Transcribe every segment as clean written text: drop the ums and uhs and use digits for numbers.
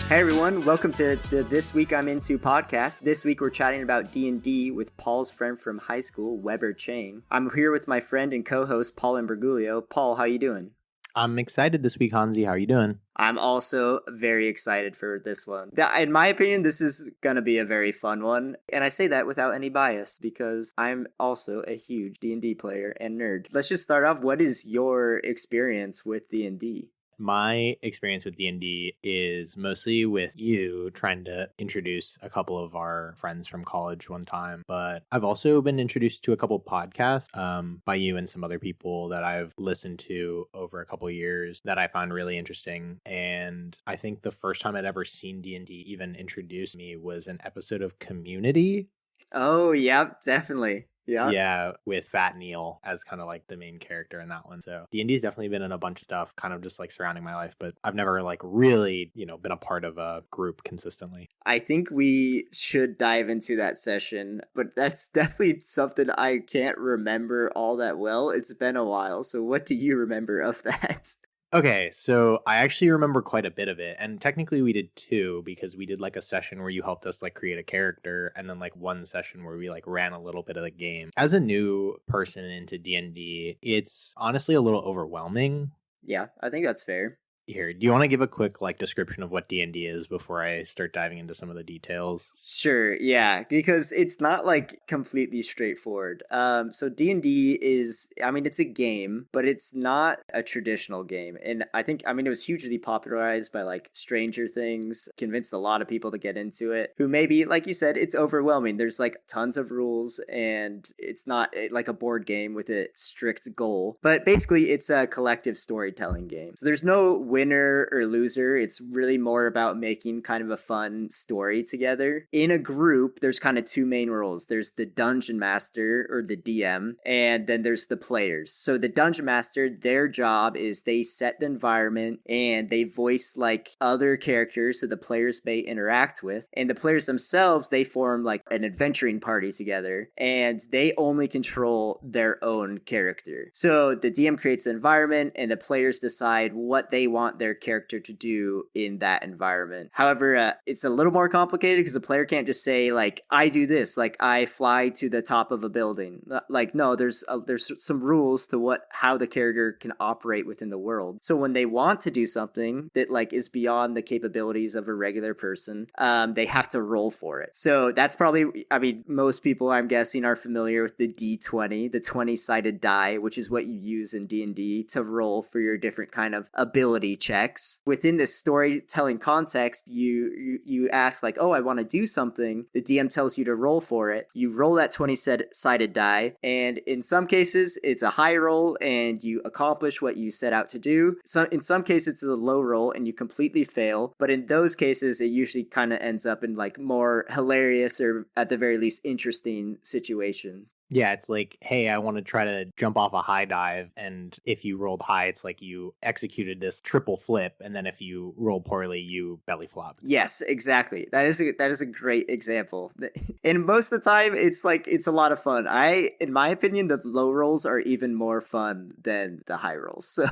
Hey everyone, welcome to the This Week I'm Into podcast. This week we're chatting about D&D with Paul's friend from high school, Weber Cheng. I'm here with my friend and co-host Paul Imbrugulio. Paul, how you doing? I'm excited this week, Hansi. How are you doing? I'm also very excited for this one. In my opinion, this is going to be a very fun one. And I say that without any bias because I'm also a huge D&D player and nerd. Let's just start off. What is your experience with D&D? My experience with D&D is mostly with you trying to introduce a couple of our friends from college one time, but I've also been introduced to a couple podcasts by you and some other people that I've listened to over a couple years that I found really interesting. And I think the first time I'd ever seen D&D even introduce me was an episode of Community. Oh, yeah, definitely. Yeah, with Fat Neil as kind of like the main character in that one. So D&D's definitely been in a bunch of stuff kind of just like surrounding my life, but I've never like really, been a part of a group consistently. I think we should dive into that session, but that's definitely something I can't remember all that well. It's been a while. So what do you remember of that? Okay, so I actually remember quite a bit of it, and technically we did two because we did like a session where you helped us like create a character, and then like one session where we like ran a little bit of the game. As a new person into D&D, it's honestly a little overwhelming. Yeah, I think that's fair. Here, do you want to give a quick like description of what D&D is before I start diving into some of the details? Sure, yeah, because it's not like completely straightforward. So D&D is, I mean, it's a game, but it's not a traditional game. And I think, it was hugely popularized by like Stranger Things, convinced a lot of people to get into it, who maybe, like you said, it's overwhelming. There's like tons of rules and it's not like a board game with a strict goal, but basically it's a collective storytelling game. So there's no winner or loser. It's really more about making kind of a fun story together. In a group, there's kind of two main roles. There's the dungeon master or the DM, and then there's the players. So the dungeon master, their job is they set the environment and they voice like other characters that the players may interact with. And the players themselves, they form like an adventuring party together and they only control their own character. So the DM creates the environment and the players decide what they want their character to do in that environment. However, it's a little more complicated because the player can't just say like, I do this, like I fly to the top of a building. Like, no, there's some rules to how the character can operate within the world. So when they want to do something that like is beyond the capabilities of a regular person, they have to roll for it. So that's probably, most people I'm guessing are familiar with the D20, the 20-sided die, which is what you use in D&D to roll for your different kind of ability checks. Within this storytelling context, you ask like, oh, I want to do something. The DM tells you to roll for it. You roll that 20-sided die, and in some cases it's a high roll and you accomplish what you set out to do. In some cases it's a low roll and you completely fail, but in those cases it usually kind of ends up in like more hilarious or at the very least interesting situations. Yeah, it's like, hey, I want to try to jump off a high dive. And if you rolled high, it's like you executed this triple flip. And then if you roll poorly, you belly flop. Yes, exactly. That is a great example. And most of the time, it's a lot of fun. In my opinion, the low rolls are even more fun than the high rolls. So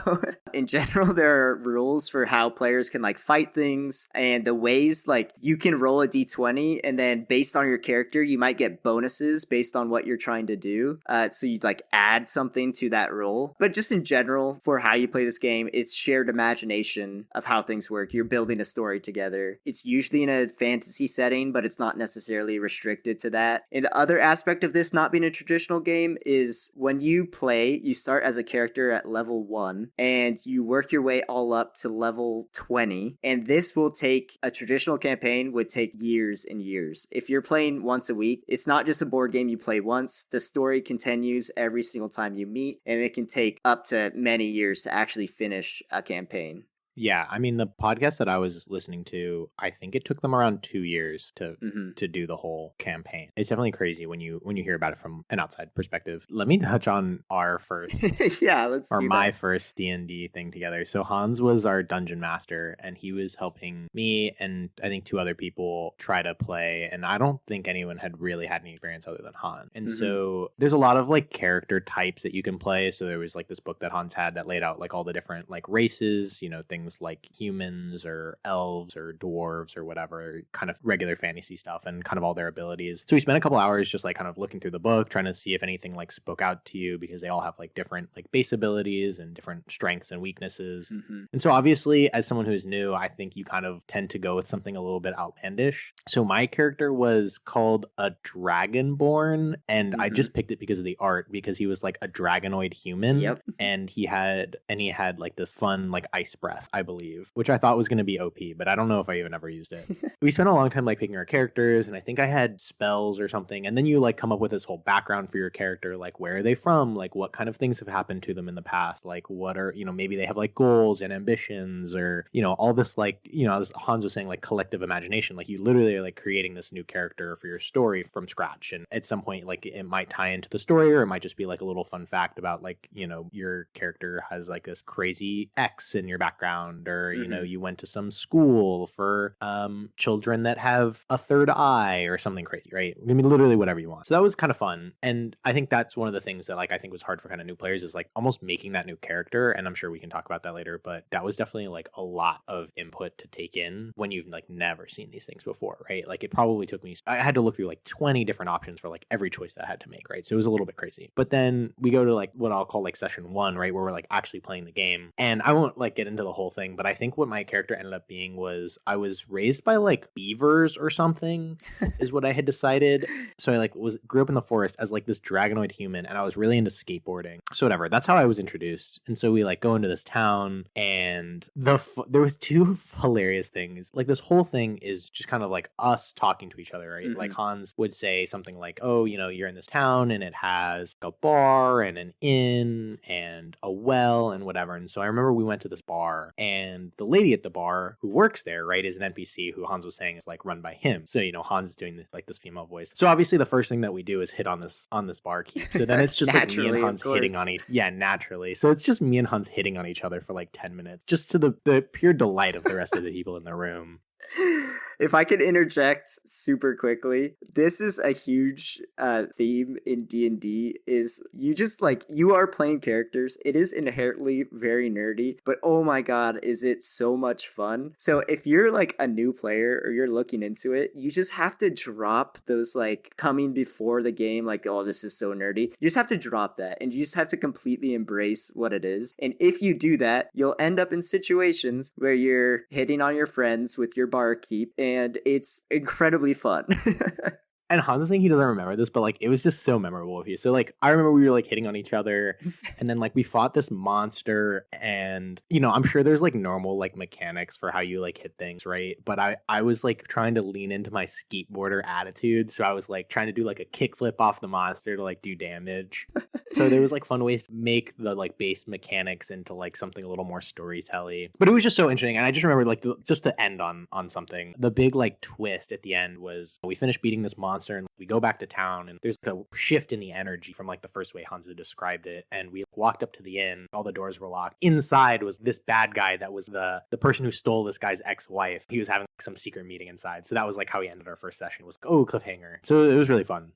in general, there are rules for how players can like fight things and the ways like you can roll a d20 and then based on your character, you might get bonuses based on what you're trying to do. So you like add something to that roll. But just in general, for how you play this game, it's shared imagination of how things work. You're building a story together. It's usually in a fantasy setting, but it's not necessarily restricted to that. And the other aspect of this not being a traditional game is when you play, you start as a character at level 1 and you work your way all up to level 20. And this will take, a traditional campaign would take years and years. If you're playing once a week, it's not just a board game you play once. The story continues every single time you meet, and it can take up to many years to actually finish a campaign. Yeah, I mean, the podcast that I was listening to, I think it took them around 2 years to do the whole campaign. It's definitely crazy when you hear about it from an outside perspective. Let me touch on our first, yeah, let's or do my that. first D&D thing together. So Hans was our dungeon master, and he was helping me and I think 2 other people try to play. And I don't think anyone had really had any experience other than Hans. And so there's a lot of like character types that you can play. So there was like this book that Hans had that laid out like all the different like races, things things like humans or elves or dwarves or whatever, kind of regular fantasy stuff and kind of all their abilities. So we spent a couple hours just like kind of looking through the book, trying to see if anything like spoke out to you, because they all have like different like base abilities and different strengths and weaknesses. And so obviously, as someone who's new, I think you kind of tend to go with something a little bit outlandish. So my character was called a Dragonborn, and I just picked it because of the art, because he was like a dragonoid human. Yep. And he had like this fun like ice breath, I believe, which I thought was going to be OP, but I don't know if I even ever used it. We spent a long time like picking our characters, and I think I had spells or something, and then you like come up with this whole background for your character, like where are they from, like what kind of things have happened to them in the past, like what are, you know, maybe they have like goals and ambitions, or, you know, all this like, you know, as Hans was saying, like collective imagination, like you literally are like creating this new character for your story from scratch. And at some point, like it might tie into the story, or it might just be like a little fun fact about like, you know, your character has like this crazy X in your background, or, you know, you went to some school for children that have a third eye or something crazy, right? I mean, literally whatever you want. So that was kind of fun. And I think that's one of the things that like I think was hard for kind of new players, is like almost making that new character. And I'm sure we can talk about that later, but that was definitely like a lot of input to take in when you've like never seen these things before, right? Like it probably took me, I had to look through like 20 different options for like every choice that I had to make, right? So it was a little bit crazy. But then we go to like what I'll call like session 1, right, where we're like actually playing the game. And I won't like get into the whole thing, but I think what my character ended up being was I was raised by like beavers or something is what I had decided. So I like grew up in the forest as like this dragonoid human, and I was really into skateboarding. So whatever, that's how I was introduced. And so we like go into this town, and there was 2 hilarious things. Like this whole thing is just kind of like us talking to each other, right? Like Hans would say something like, oh, you know, you're in this town and it has a bar and an inn and a well and whatever. And so I remember we went to this bar, and the lady at the bar who works there, right, is an NPC who Hans was saying is like run by him. So, you know, Hans is doing this like this female voice. So obviously the first thing that we do is hit on this barkeep. So then it's just like me and Hans hitting on naturally. So it's just me and Hans hitting on each other for like 10 minutes, just to the pure delight of the rest of the people in the room. If I could interject super quickly, this is a huge theme in D&D, is you just like, you are playing characters. It is inherently very nerdy, but oh my god, is it so much fun. So if you're like a new player or you're looking into it, you just have to drop those like coming before the game, like, oh, this is so nerdy. You just have to drop that, and you just have to completely embrace what it is. And if you do that, you'll end up in situations where you're hitting on your friends with your barkeep, and it's incredibly fun. And Hans is saying he doesn't remember this, but like it was just so memorable with you. So like I remember we were like hitting on each other, and then like we fought this monster, and you know, I'm sure there's like normal like mechanics for how you like hit things, right? But I was like trying to lean into my skateboarder attitude, so I was like trying to do like a kickflip off the monster to like do damage. So there was like fun ways to make the like base mechanics into like something a little more storytelly. But it was just so interesting, and I just remember like just to end on something. The big like twist at the end was we finished beating this monster, and we go back to town, and there's like a shift in the energy from like the first way Hans had described it. And we walked up to the inn, all the doors were locked. Inside was this bad guy that was the person who stole this guy's ex-wife. He was having like, some secret meeting inside. So that was like how we ended our first session, was like, oh, cliffhanger. So it was really fun.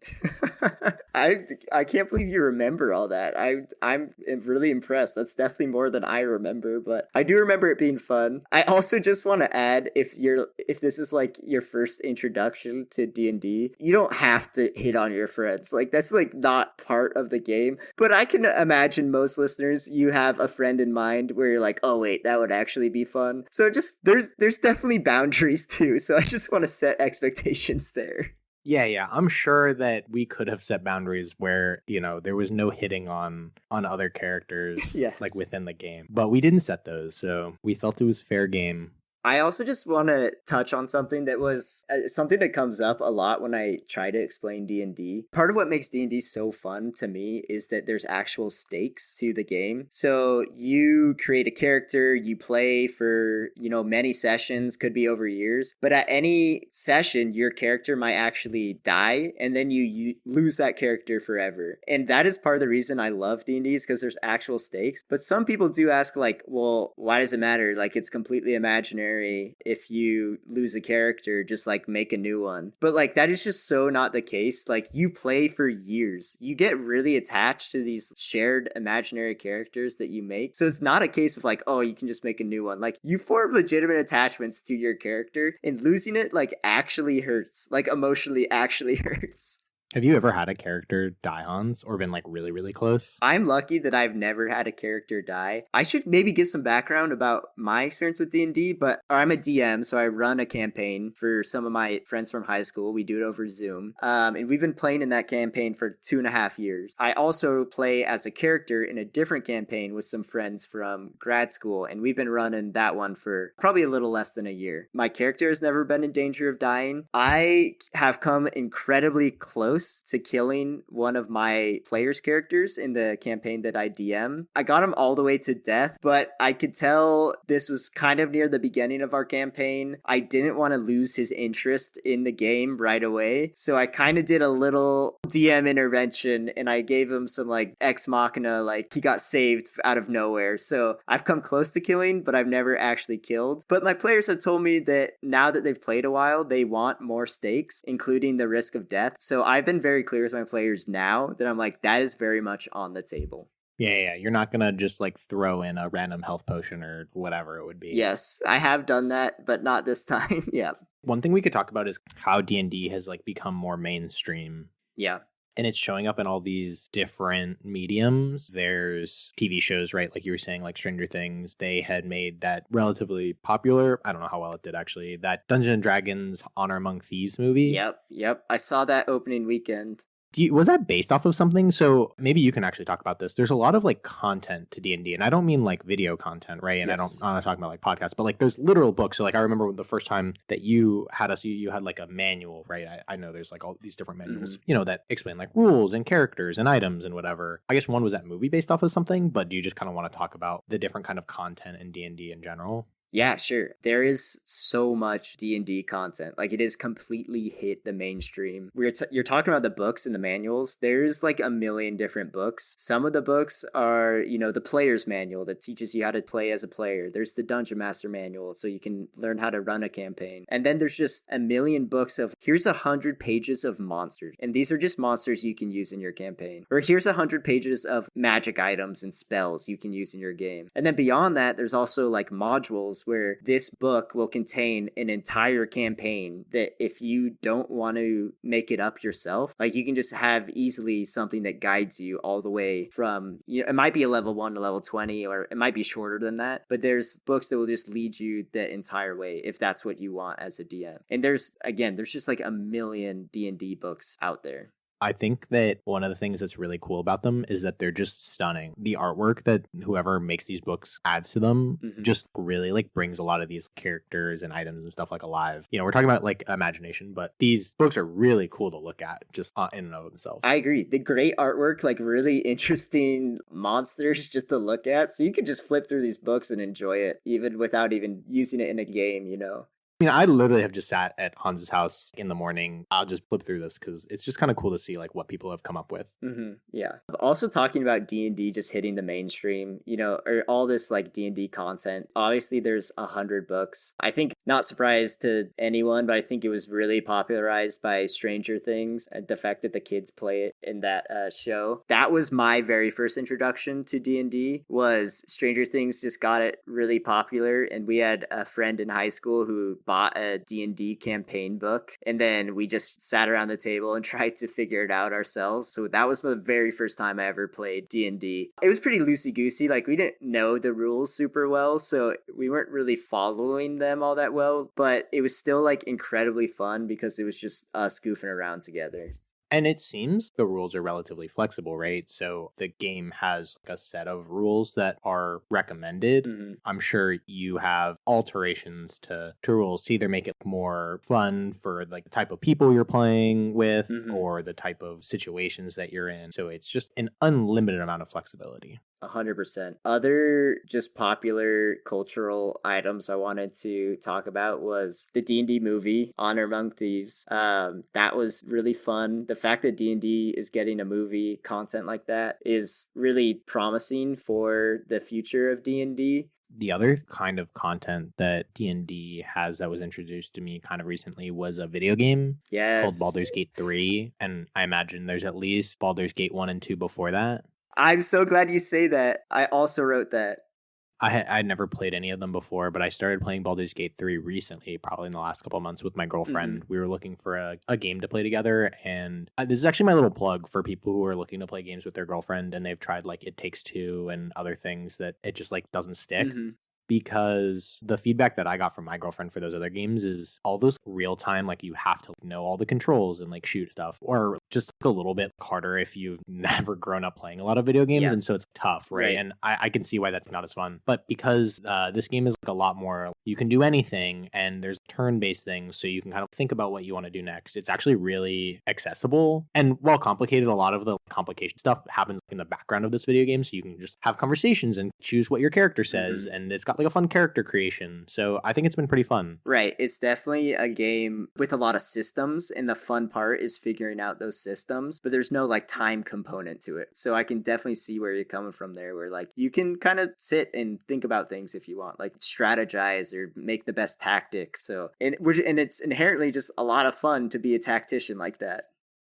I can't believe you remember all that. I'm really impressed. That's definitely more than I remember, but I do remember it being fun. I also just want to add, if this is like your first introduction to D&D, you don't have to hit on your friends. Like that's like not part of the game. But I can imagine most listeners, you have a friend in mind where you're like, oh wait, that would actually be fun. So just there's definitely boundaries too. So I just want to set expectations there. Yeah. I'm sure that we could have set boundaries where, you know, there was no hitting on other characters yes. like within the game. But we didn't set those, so we felt it was fair game. I also just want to touch on something that was something that comes up a lot when I try to explain D&D. Part of what makes D&D so fun to me is that there's actual stakes to the game. So you create a character, you play for, you know, many sessions, could be over years, but at any session, your character might actually die, and then you lose that character forever. And that is part of the reason I love D&D, is because there's actual stakes. But some people do ask like, well, why does it matter? Like it's completely imaginary. imaginary if you lose a character, just like make a new one. But like that is just so not the case. Like you play for years. You get really attached to these shared imaginary characters that you make. So it's not a case of like, oh, you can just make a new one. Like you form legitimate attachments to your character, and losing it like actually hurts. Like emotionally actually hurts. Have you ever had a character die, Hans, or been like really, really close? I'm lucky that I've never had a character die. I should maybe give some background about my experience with D&D, but I'm a DM, so I run a campaign for some of my friends from high school. We do it over Zoom. And we've been playing in that campaign for 2.5 years. I also play as a character in a different campaign with some friends from grad school, and we've been running that one for probably a little less than a year. My character has never been in danger of dying. I have come incredibly close to killing one of my players' characters in the campaign that I DM. I got him all the way to death, but I could tell this was kind of near the beginning of our campaign. I didn't want to lose his interest in the game right away, so I kind of did a little DM intervention and I gave him some like ex machina, like he got saved out of nowhere. So I've come close to killing, but I've never actually killed. But my players have told me that now that they've played a while, they want more stakes, including the risk of death. So I've been very clear with my players now that I'm like, that is very much on the table. Yeah. You're not gonna just like throw in a random health potion or whatever it would be. Yes, I have done that, but not this time. Yeah. One thing we could talk about is how D&D has like become more mainstream. Yeah. And it's showing up in all these different mediums. There's TV shows, right? Like you were saying, like Stranger Things. They had made that relatively popular. I don't know how well it did, actually. That Dungeons and Dragons Honor Among Thieves movie. Yep. I saw that opening weekend. Was that based off of something? So maybe you can actually talk about this. There's a lot of like content to D&D, and I don't mean like video content, right? And Yes. I'm not talking about like podcasts, but like there's literal books. So like I remember the first time that you had us, you had like a manual, right? I know there's like all these different manuals, that explain like rules and characters and items and whatever. I guess one was that movie based off of something, but do you just kind of want to talk about the different kind of content in D&D in general? Yeah, sure. There is so much D&D content. Like it has completely hit the mainstream. You're talking about the books and the manuals. There's like a million different books. Some of the books are, the player's manual that teaches you how to play as a player. There's the Dungeon Master manual so you can learn how to run a campaign. And then there's just a million books of here's 100 pages of monsters. And these are just monsters you can use in your campaign. Or here's 100 pages of magic items and spells you can use in your game. And then beyond that, there's also like modules where this book will contain an entire campaign that if you don't want to make it up yourself, like you can just have easily something that guides you all the way from, it might be a level 1 to level 20, or it might be shorter than that, but there's books that will just lead you the entire way if that's what you want as a DM. And there's just like a million D&D books out there. I think that one of the things that's really cool about them is that they're just stunning. The artwork that whoever makes these books adds to them just really like brings a lot of these characters and items and stuff like alive. We're talking about like imagination, but these books are really cool to look at just in and of themselves. I agree. The great artwork, like really interesting monsters just to look at. So you can just flip through these books and enjoy it even without even using it in a game, I literally have just sat at Hans's house in the morning. I'll just flip through this because it's just kind of cool to see like what people have come up with. Yeah. Also talking about D&D just hitting the mainstream, or all this like D&D content. Obviously there's 100 books. I think not surprised to anyone, but I think it was really popularized by Stranger Things and the fact that the kids play it in that show. That was my very first introduction to D&D was Stranger Things just got it really popular. And we had a friend in high school who bought a D&D campaign book, and then we just sat around the table and tried to figure it out ourselves. So that was the very first time I ever played D&D. It was pretty loosey-goosey. Like we didn't know the rules super well, so we weren't really following them all that well, but it was still like incredibly fun because it was just us goofing around together. And it seems the rules are relatively flexible, right? So the game has like a set of rules that are recommended. I'm sure you have alterations to rules to either make it more fun for like the type of people you're playing with or the type of situations that you're in. So it's just an unlimited amount of flexibility. 100%. Other just popular cultural items I wanted to talk about was the D&D movie Honor Among Thieves. That was really fun. The fact that D&D is getting a movie content like that is really promising for the future of D&D. The other kind of content that D&D has that was introduced to me kind of recently was a video game called Yes. Baldur's Gate 3, and I imagine there's at least Baldur's Gate 1 and 2 before that. I'm so glad you say that. I also wrote that. I'd never played any of them before, but I started playing Baldur's Gate 3 recently, probably in the last couple of months with my girlfriend. We were looking for a game to play together, and this is actually my little plug for people who are looking to play games with their girlfriend and they've tried like It Takes Two and other things that it just like doesn't stick. Because the feedback that I got from my girlfriend for those other games is all those real time, like you have to know all the controls and like shoot stuff, or just a little bit harder if you've never grown up playing a lot of video games. Yeah. And so it's tough, right? And I can see why that's not as fun. But because this game is like a lot more, you can do anything and there's turn-based things, so you can kind of think about what you want to do next. It's actually really accessible. And while complicated, a lot of the complication stuff happens in the background of this video game, so you can just have conversations and choose what your character says, and it's got like a fun character creation. So I think it's been pretty fun. Right. It's definitely a game with a lot of systems, and the fun part is figuring out those systems, but there's no like time component to it. So I can definitely see where you're coming from there, where like you can kind of sit and think about things if you want, like strategize or make the best tactic. So and it's inherently just a lot of fun to be a tactician like that.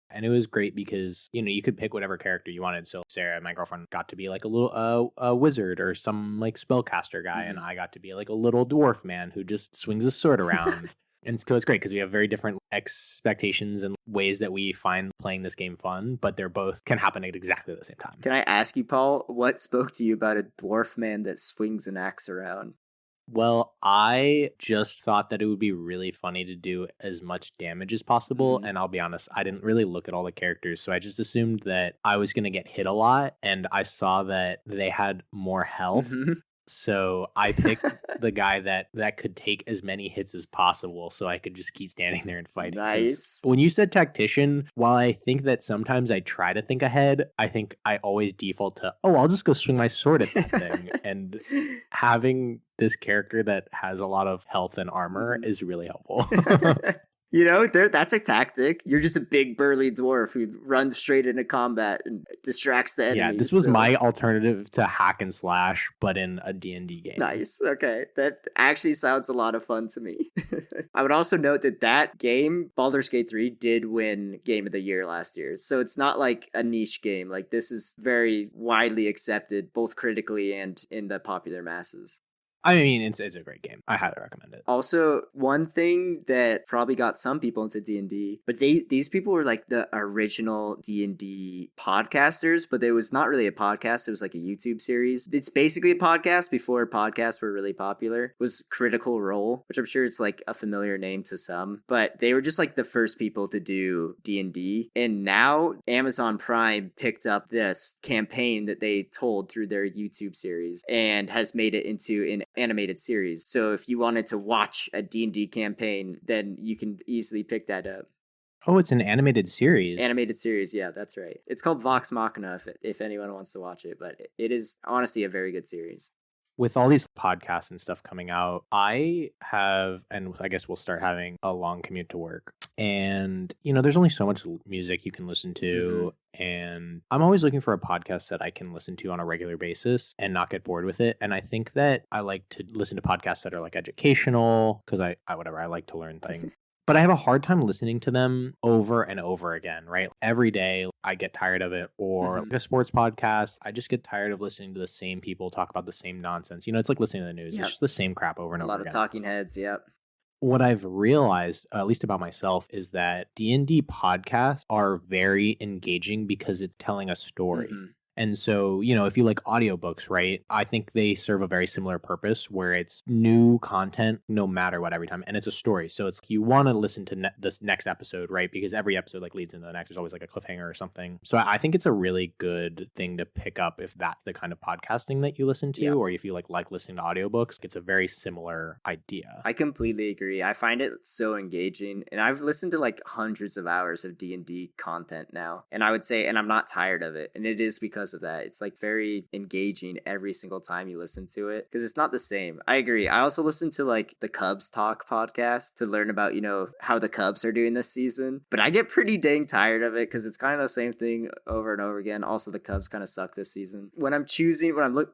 And it was great because, you know, you could pick whatever character you wanted. So Sarah, my girlfriend, got to be like a little a wizard or some like spellcaster guy, and I got to be like a little dwarf man who just swings a sword around. And so it's great because we have very different expectations and ways that we find playing this game fun, but they're both can happen at exactly the same time. Can I ask you, Paul, what spoke to you about a dwarf man that swings an axe around? Well, I just thought that it would be really funny to do as much damage as possible. And I'll be honest, I didn't really look at all the characters. So I just assumed that I was going to get hit a lot. And I saw that they had more health. So I picked the guy that could take as many hits as possible so I could just keep standing there and fighting. Nice. When you said tactician, while I think that sometimes I try to think ahead, I think I always default to, I'll just go swing my sword at that thing. And having this character that has a lot of health and armor is really helpful. You know, that's a tactic. You're just a big burly dwarf who runs straight into combat and distracts the enemies. Yeah, this was my alternative to hack and slash, but in a D&D game. Nice. Okay. That actually sounds a lot of fun to me. I would also note that game, Baldur's Gate 3, did win Game of the Year last year. So it's not like a niche game. Like, this is very widely accepted, both critically and in the popular masses. I mean, it's a great game. I highly recommend it. Also, one thing that probably got some people into D&D, but these people were like the original D&D podcasters, but it was not really a podcast. It was like a YouTube series. It's basically a podcast before podcasts were really popular. It was Critical Role, which I'm sure it's like a familiar name to some, but they were just like the first people to do D&D. And now Amazon Prime picked up this campaign that they told through their YouTube series and has made it into an animated series. So if you wanted to watch a D&D campaign, then you can easily pick that up. Oh, it's an animated series. Animated series, yeah, that's right. It's called Vox Machina if anyone wants to watch it, but it is honestly a very good series. With all these podcasts and stuff coming out, I have, and I guess we'll start having a long commute to work. And, you know, there's only so much music you can listen to. And I'm always looking for a podcast that I can listen to on a regular basis and not get bored with it. And I think that I like to listen to podcasts that are like educational because I like to learn things. But I have a hard time listening to them over and over again, right? Every day I get tired of it. Or like a sports podcast, I just get tired of listening to the same people talk about the same nonsense. You know, it's like listening to the news. It's just the same crap over and over again. A lot of talking heads, yep. What I've realized, at least about myself, is that D&D podcasts are very engaging because it's telling a story. And so, you know, if you like audiobooks, right, I think they serve a very similar purpose where it's new content no matter what every time. And it's a story. So it's you want to listen to this next episode, right? Because every episode like leads into the next. There's always like a cliffhanger or something. So I think it's a really good thing to pick up if that's the kind of podcasting that you listen to, or if you like listening to audiobooks. It's a very similar idea. I completely agree. I find it so engaging. And I've listened to like hundreds of hours of D&D content now. And I would say, and I'm not tired of it. And it is because because of that. It's like very engaging every single time you listen to it because it's not the same. I agree. I also listen to like the Cubs Talk podcast to learn about, how the Cubs are doing this season. But I get pretty dang tired of it because it's kind of the same thing over and over again. Also, the Cubs kind of suck this season. When I'm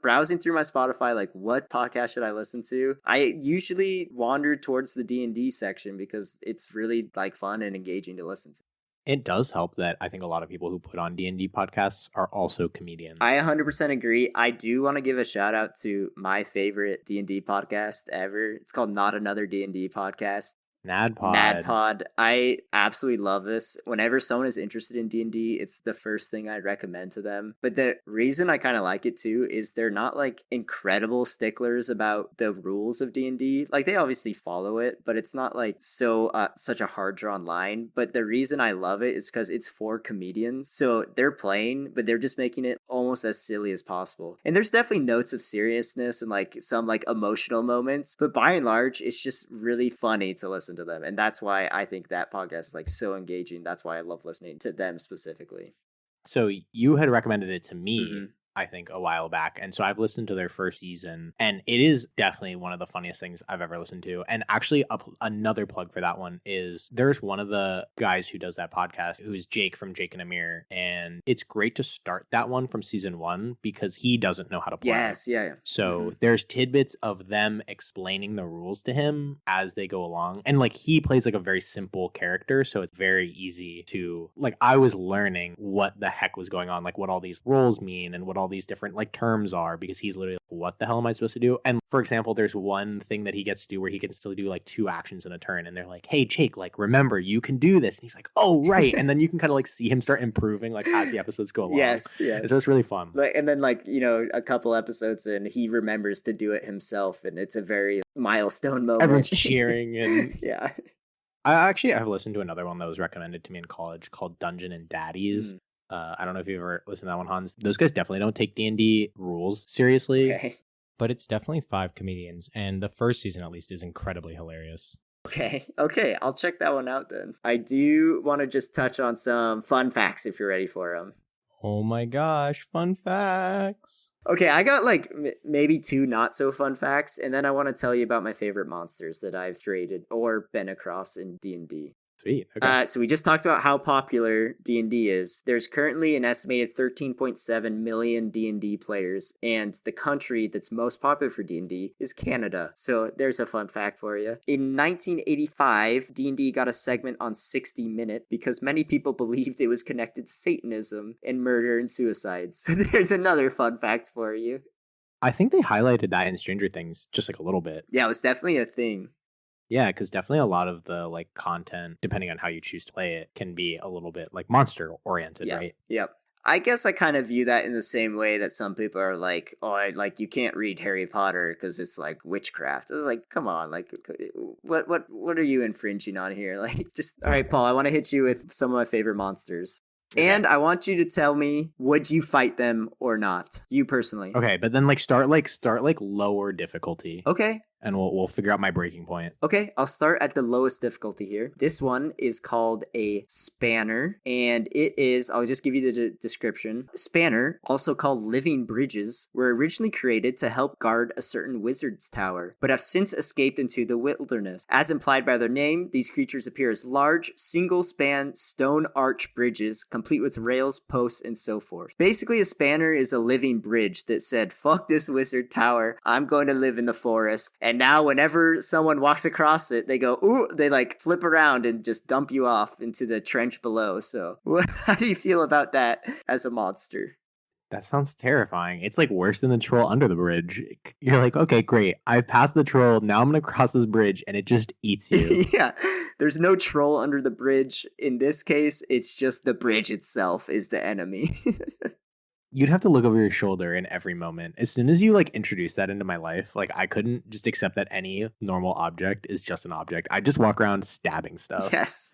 browsing through my Spotify, like what podcast should I listen to? I usually wander towards the D&D section because it's really like fun and engaging to listen to. It does help that I think a lot of people who put on D&D podcasts are also comedians. I 100% agree. I do want to give a shout out to my favorite D&D podcast ever. It's called Not Another D&D Podcast. NADPOD. I absolutely love this. Whenever someone is interested in D&D, it's the first thing I'd recommend to them. But the reason I kind of like it too is they're not like incredible sticklers about the rules of D&D. Like they obviously follow it, but it's not like such a hard drawn line. But the reason I love it is because it's for comedians. So they're playing, but they're just making it almost as silly as possible. And there's definitely notes of seriousness and like some like emotional moments, but by and large, it's just really funny to listen to them, and that's why I think that podcast is like so engaging. That's why I love listening to them specifically. So you had recommended it to me, Mm-hmm. I think, a while back, and so I've listened to their first season, and it is definitely one of the funniest things I've ever listened to. And actually, another plug for that one is there's one of the guys who does that podcast who's Jake from Jake and Amir, and it's great to start that one from season 1 because he doesn't know how to play. Yes, yeah. So there's tidbits of them explaining the rules to him as they go along, and like he plays like a very simple character, so it's very easy to like I was learning what the heck was going on, like what all these roles mean and what all these different like terms are, because he's literally like, what the hell am I supposed to do? And for example, there's one thing that he gets to do where he can still do like 2 actions in a turn, and they're like, hey Jake, like remember you can do this, and he's like, oh right. And then you can kind of like see him start improving like as the episodes go along. Yes, yeah. And so it's really fun. And then like a couple episodes in, he remembers to do it himself, and it's a very milestone moment. Everyone's cheering and yeah. I've listened to another one that was recommended to me in college called Dungeon and Daddies. I don't know if you've ever listened to that one, Hans. Those guys definitely don't take D&D rules seriously. Okay. But it's definitely 5 comedians, and the first season at least is incredibly hilarious. Okay, I'll check that one out then. I do want to just touch on some fun facts if you're ready for them. Oh my gosh, fun facts. Okay, I got like maybe 2 not so fun facts, and then I want to tell you about my favorite monsters that I've created or been across in D&D. Sweet. Okay. So we just talked about how popular D&D is. There's currently an estimated 13.7 million D&D players, and the country that's most popular for D&D is Canada. So there's a fun fact for you. In 1985, D&D got a segment on 60 Minute because many people believed it was connected to Satanism and murder and suicides. So there's another fun fact for you. I think they highlighted that in Stranger Things just like a little bit. Yeah, it was definitely a thing. Yeah, because definitely a lot of the like content, depending on how you choose to play it, can be a little bit like monster oriented, right? Yep. I guess I kind of view that in the same way that some people are like, you can't read Harry Potter because it's like witchcraft. I was like, come on, like, what are you infringing on here? Like, just all right, Paul. I want to hit you with some of my favorite monsters. Okay. And I want you to tell me, would you fight them or not? You personally. Okay, but then start lower difficulty. Okay. And we'll figure out my breaking point. Okay, I'll start at the lowest difficulty here. This one is called a spanner, and it is, I'll just give you the description. Spanner, also called living bridges, were originally created to help guard a certain wizard's tower, but have since escaped into the wilderness. As implied by their name, these creatures appear as large, single-span stone arch bridges, complete with rails, posts, and so forth. Basically, a spanner is a living bridge that said, fuck this wizard tower, I'm going to live in the forest. And now whenever someone walks across it, they go, ooh, they like flip around and just dump you off into the trench below. So how do you feel about that as a monster? That sounds terrifying. It's like worse than the troll under the bridge. You're like, okay, great. I've passed the troll. Now I'm going to cross this bridge and it just eats you. Yeah. There's no troll under the bridge. In this case, it's just the bridge itself is the enemy. You'd have to look over your shoulder in every moment. As soon as you like introduce that into my life, like I couldn't just accept that any normal object is just an object. I just walk around stabbing stuff. Yes.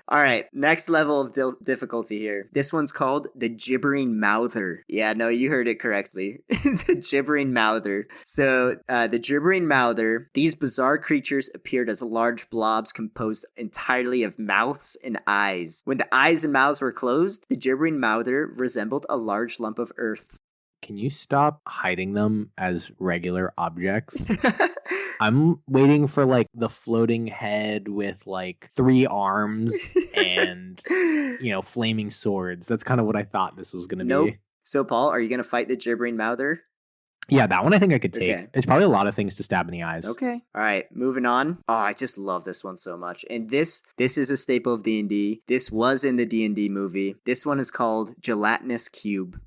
All right, next level of difficulty here. This one's called the gibbering mouther. Yeah, no, you heard it correctly. The gibbering mouther. So, the gibbering mouther, these bizarre creatures appeared as large blobs composed entirely of mouths and eyes. When the eyes and mouths were closed, the gibbering mouther resembled a large lump of earth. Can you stop hiding them as regular objects? I'm waiting for like the floating head with like 3 arms and, flaming swords. That's kind of what I thought this was going to Nope. be. So, Paul, are you going to fight the gibbering mouther? Yeah, that one I think I could take. Okay. There's probably a lot of things to stab in the eyes. Okay. All right, moving on. Oh, I just love this one so much. And this is a staple of D&D. This was in the D&D movie. This one is called Gelatinous Cube.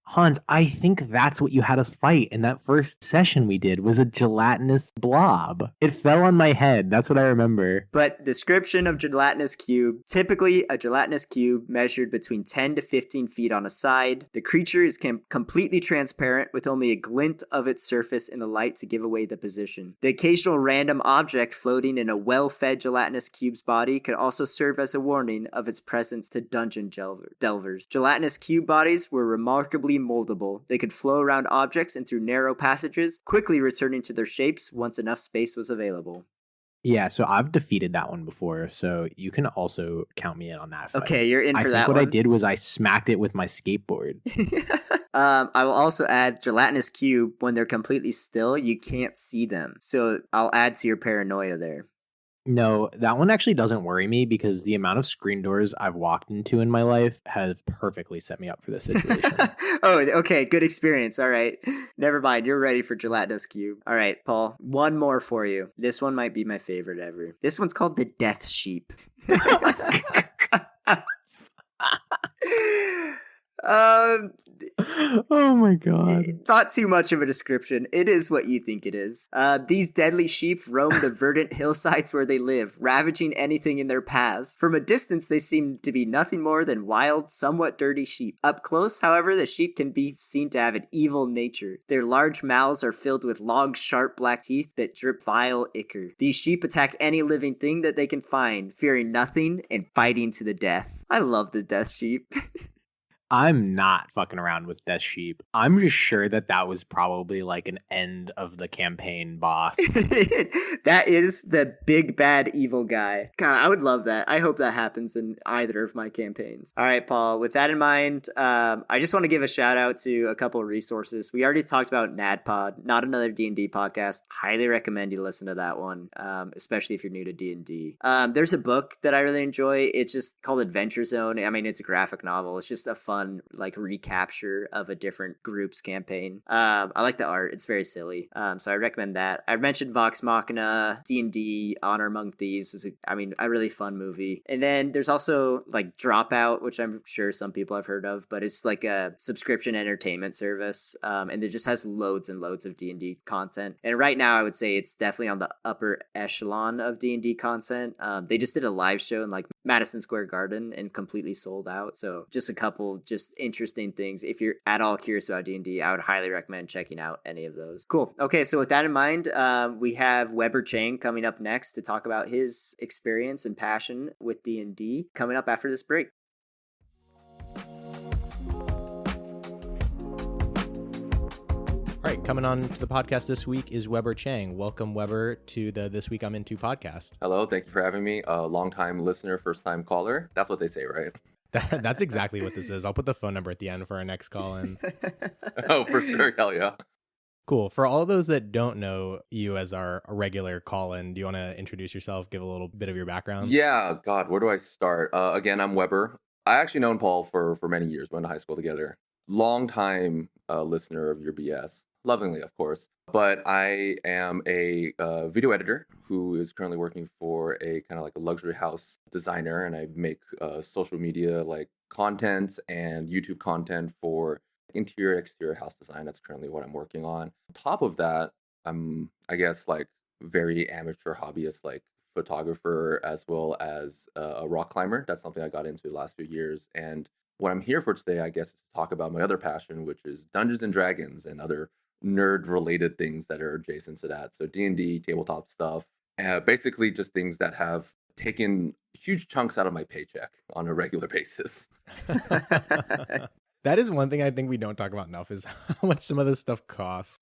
Hans, I think that's what you had us fight in that first session we did, was a gelatinous blob. It fell on my head. That's what I remember. But description of gelatinous cube. Typically, a gelatinous cube measured between 10 to 15 feet on a side. The creature is completely transparent with only a glint of its surface in the light to give away the position. The occasional random object floating in a well-fed gelatinous cube's body could also serve as a warning of its presence to dungeon delvers. Gelatinous cube bodies were remarkably moldable. They could flow around objects and through narrow passages, quickly returning to their shapes once enough space was available. Yeah, so I've defeated that one before, so you can also count me in on that fight. Okay, you're in for that one. I did was I smacked it with my skateboard. I will also add gelatinous cube. When they're completely still, you can't see them. So I'll add to your paranoia there. No, that one actually doesn't worry me because the amount of screen doors I've walked into in my life has perfectly set me up for this situation. Oh, okay. Good experience. All right. Never mind. You're ready for gelatinous cube. All right, Paul. One more for you. This one might be my favorite ever. This one's called the Death Sheep. Oh my god. Not too much of a description. It is what you think it is. These deadly sheep roam the verdant hillsides where they live, ravaging anything in their paths. From a distance, they seem to be nothing more than wild, somewhat dirty sheep. Up close, however, the sheep can be seen to have an evil nature. Their large mouths are filled with long, sharp black teeth that drip vile ichor. These sheep attack any living thing that they can find, fearing nothing and fighting to the death. I love the Death Sheep. I'm not fucking around with Death Sheep. I'm just sure that was probably like an end of the campaign boss. That is the big bad evil guy. God, I would love that. I hope that happens in either of my campaigns. All right, Paul, with that in mind, I just want to give a shout out to a couple of resources. We already talked about NADPod, Not Another D&D Podcast. Highly recommend you listen to that one, especially if you're new to D&D. There's a book that I really enjoy. It's just called Adventure Zone. I mean, it's a graphic novel. It's just a fun like recapture of a different group's campaign. I like the art. It's very silly. So I recommend that. I mentioned Vox Machina, D&D, Honor Among Thieves was a really fun movie. And then there's also like Dropout, which I'm sure some people have heard of, but it's like a subscription entertainment service. And it just has loads and loads of D&D content. And right now I would say it's definitely on the upper echelon of D&D content. They just did a live show in like Madison Square Garden and completely sold out. So just a couple just interesting things. If you're at all curious about D&D, I would highly recommend checking out any of those. Cool. Okay, so with that in mind, we have Weber Cheng coming up next to talk about his experience and passion with D&D coming up after this break. All right, coming on to the podcast this week is Weber Cheng. Welcome, Weber, to the This Week I'm Into podcast. Hello, thank you for having me. A long-time listener, first-time caller. That's what they say, right? That's exactly what this is. I'll put the phone number at the end for our next call in. Oh, for sure. Hell yeah. Cool. For all those that don't know you as our regular call-in, do you want to introduce yourself, give a little bit of your background? Yeah, God, where do I start? Again, I'm Weber. I actually known Paul for many years. We went to high school together. Long-time listener of your BS. Lovingly, of course. But I am a video editor who is currently working for a kind of like a luxury house designer, and I make social media like content and YouTube content for interior, exterior house design. That's currently what I'm working on. On top of that, I'm, I guess, like very amateur hobbyist, like photographer, as well as a rock climber. That's something I got into the last few years. And what I'm here for today, I guess, is to talk about my other passion, which is Dungeons and Dragons and other nerd-related things that are adjacent to that. So D&D, tabletop stuff, basically just things that have taken huge chunks out of my paycheck on a regular basis. That is one thing I think we don't talk about enough is how much some of this stuff costs.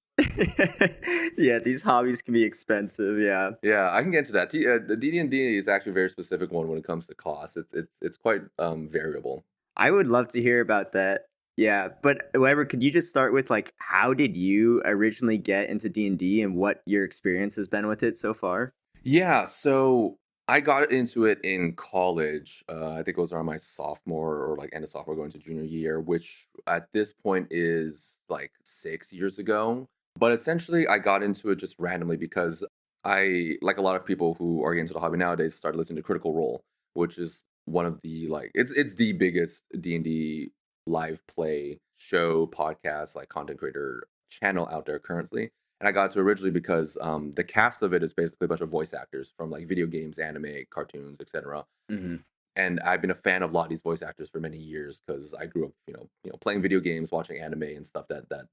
Yeah, these hobbies can be expensive. Yeah. Yeah, I can get into that. The DD&D is actually a very specific one when it comes to cost. It's quite variable. I would love to hear about that. Yeah, but Weber, could you just start with like how did you originally get into D&D and what your experience has been with it so far? Yeah, so I got into it in college. I think it was around my sophomore or like end of sophomore going to junior year, which at this point is like 6 years ago. But essentially, I got into it just randomly because I, like a lot of people who are getting into the hobby nowadays, started listening to Critical Role, which is one of the like it's the biggest D&D live play show podcast like content creator channel out there currently. And I got into it originally because the cast of it is basically a bunch of voice actors from like video games, anime, cartoons, etc. Mm-hmm. And I've been a fan of a lot of these voice actors for many years because I grew up, playing video games, watching anime and stuff that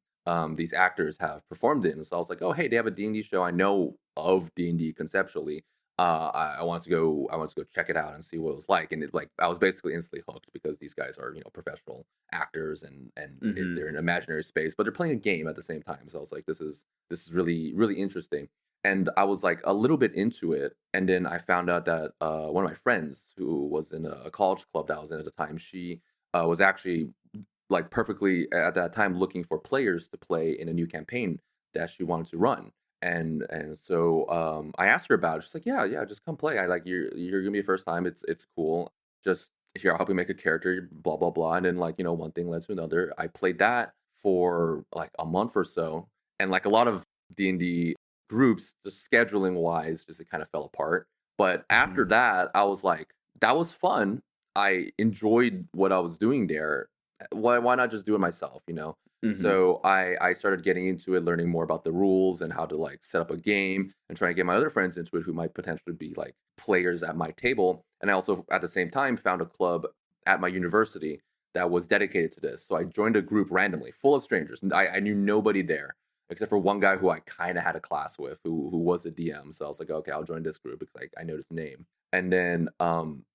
these actors have performed in. So I was like, oh, hey, they have a D&D show. I know of D&D conceptually. I want to go check it out and see what it was like. And I was basically instantly hooked because these guys are professional actors and Mm-hmm. they're in an imaginary space, but they're playing a game at the same time. So I was like, this is really really interesting. And I was like a little bit into it, and then I found out that one of my friends who was in a college club that I was in at the time, she was actually like perfectly at that time looking for players to play in a new campaign that she wanted to run. And so I asked her about it. She's like, yeah, just come play. I like you're gonna be first time. It's cool. Just here, I'll help you make a character. Blah blah blah. And then one thing led to another. I played that for like a month or so, and like a lot of D&D groups, just scheduling wise, just it kind of fell apart. But Mm-hmm. after that, I was like, that was fun. I enjoyed what I was doing there. Why not just do it myself, you know? Mm-hmm. So I started getting into it, learning more about the rules and how to like set up a game and trying to get my other friends into it who might potentially be like players at my table. And I also at the same time found a club at my university that was dedicated to this. So I joined a group randomly, full of strangers. And I knew nobody there except for one guy who I kind of had a class with who was a DM. So I was like, okay, I'll join this group because I know his name. And then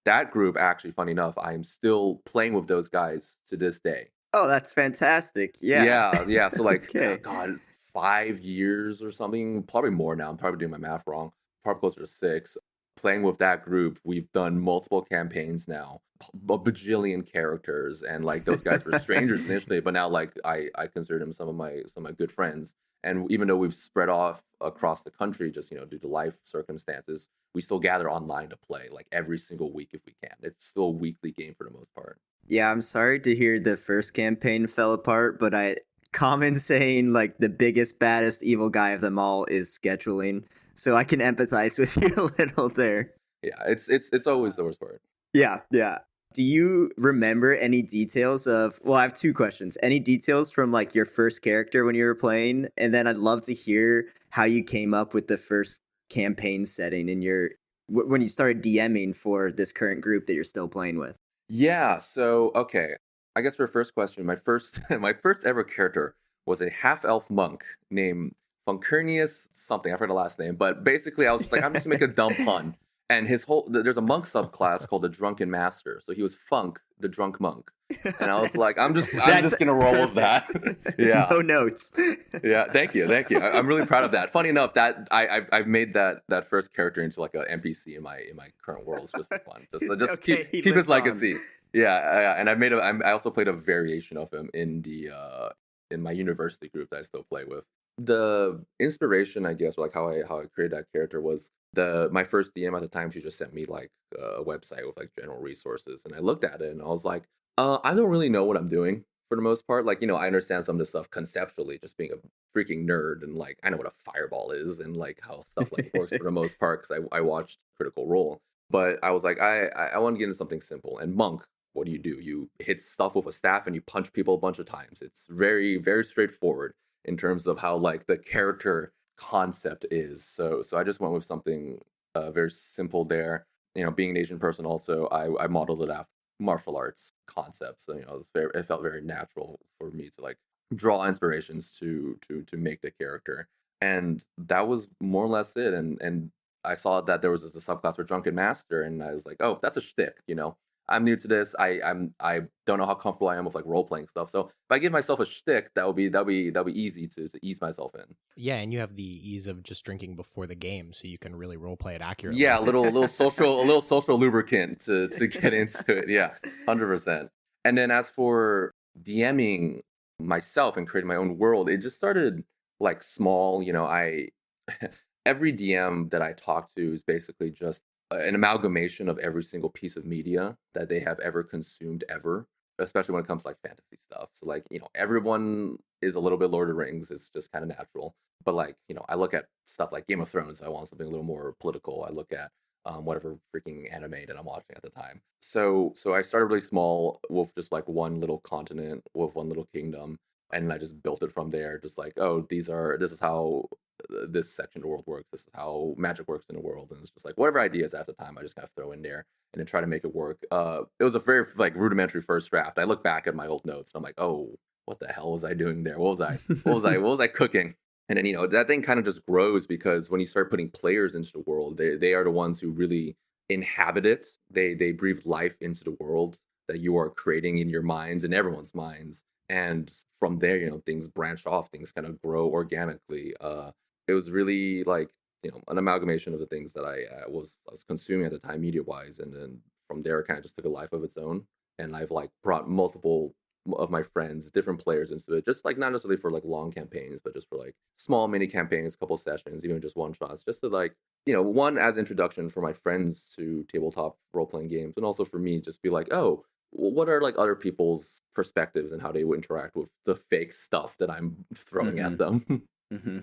that group, actually, funny enough, I'm still playing with those guys to this day. Oh, that's fantastic. Yeah. Yeah. So like, Okay. God, 5 years or something, probably more now. I'm probably doing my math wrong. Probably closer to 6. Playing with that group, we've done multiple campaigns now, a bajillion characters, and like those guys were strangers initially, but now like I consider them some of my good friends. And even though we've spread off across the country, just due to life circumstances, we still gather online to play like every single week if we can. It's still a weekly game for the most part. Yeah, I'm sorry to hear the first campaign fell apart, but common saying like the biggest, baddest, evil guy of them all is scheduling. So I can empathize with you a little there. Yeah, it's always the worst part. Yeah, yeah. Do you remember any details of, well, I have two questions. Any details from like your first character when you were playing? And then I'd love to hear how you came up with the first campaign setting in when you started DMing for this current group that you're still playing with. Yeah, so okay. I guess for first question, my first my first ever character was a half elf monk named Funkernius something. I forgot the last name, but basically I was just like, I'm just gonna make a dumb pun. And there's a monk subclass called the Drunken Master. So he was Funk, the drunk monk. And I was like, I'm just gonna roll with that. Yeah. No notes. Yeah, thank you. I'm really proud of that. Funny enough, that I've made that first character into like an NPC in my current world. It's just for fun. Just Okay, he keep his lives on. legacy. Yeah, and I also played a variation of him in my university group that I still play with. The inspiration, I guess, like how I created that character was my first DM at the time. She just sent me like a website with like general resources, and I looked at it and I was like, I don't really know what I'm doing for the most part. Like, I understand some of this stuff conceptually, just being a freaking nerd, and like I know what a fireball is and like how stuff like works for the most part because I watched Critical Role. But I was like, I want to get into something simple. And monk, what do? You hit stuff with a staff and you punch people a bunch of times. It's very, very straightforward in terms of how like the character concept is. So I just went with something very simple there. Being an Asian person, also I modeled it after martial arts concepts. So it felt very natural for me to like draw inspirations to make the character, and that was more or less it. And I saw that there was the subclass for Drunken Master, and I was like, oh, that's a shtick, you know. I'm new to this. I don't know how comfortable I am with like role playing stuff. So if I give myself a shtick, that'll be easy to ease myself in. Yeah, and you have the ease of just drinking before the game, so you can really role play it Yeah, accurately. a little social lubricant to get into it. Yeah, 100%. And then as for DMing myself and creating my own world, it just started like small. You know, I every DM that I talk to is basically just an amalgamation of every single piece of media that they have ever consumed ever, especially when it comes to like fantasy stuff. So like, you know, everyone is a little bit Lord of the Rings. It's just kind of natural. But like, you know, I look at stuff like Game of Thrones. So I want something a little more political. I look at whatever freaking anime that I'm watching at the time. So I started really small with just like one little continent with one little kingdom, and I just built it from there. Just like, oh, this is how this section of the world works. This is how magic works in the world, and it's just like whatever ideas at the time I just kind of throw in there and then try to make it work. It was a very like rudimentary first draft. I look back at my old notes and I'm like, oh, what the hell was I doing there? What was I cooking? And then, you know, that thing kind of just grows because when you start putting players into the world, they are the ones who really inhabit it. They breathe life into the world that you are creating in your minds and everyone's minds. And from there, you know, things branch off, things kind of grow organically. It was really like, you know, an amalgamation of the things that I was consuming at the time, media wise, and then from there, it kind of just took a life of its own. And I've like brought multiple of my friends, different players into it, just like not necessarily for like long campaigns, but just for like small mini campaigns, couple sessions, even just one shots, just to like, you know, one as introduction for my friends to tabletop role playing games, and also for me, just be like, oh, what are like other people's perspectives and how they would interact with the fake stuff that I'm throwing at them. Hmm.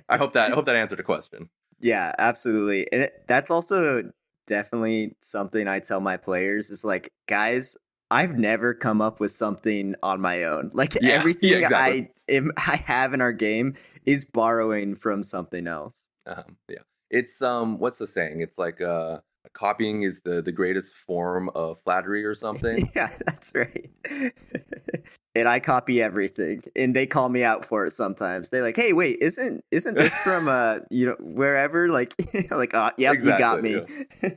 I hope that answered the question. Yeah, absolutely. And that's also definitely something I tell my players is like, guys, I've never come up with something on my own. Like Yeah, everything exactly. I have in our game is borrowing from something else. Yeah, it's what's the saying? It's like copying is the greatest form of flattery or something. Yeah, that's right. And I copy everything, and they call me out for it sometimes. They're like, "Hey, wait, isn't this from wherever?" Like, like, yep, you got Exactly. me. Yeah.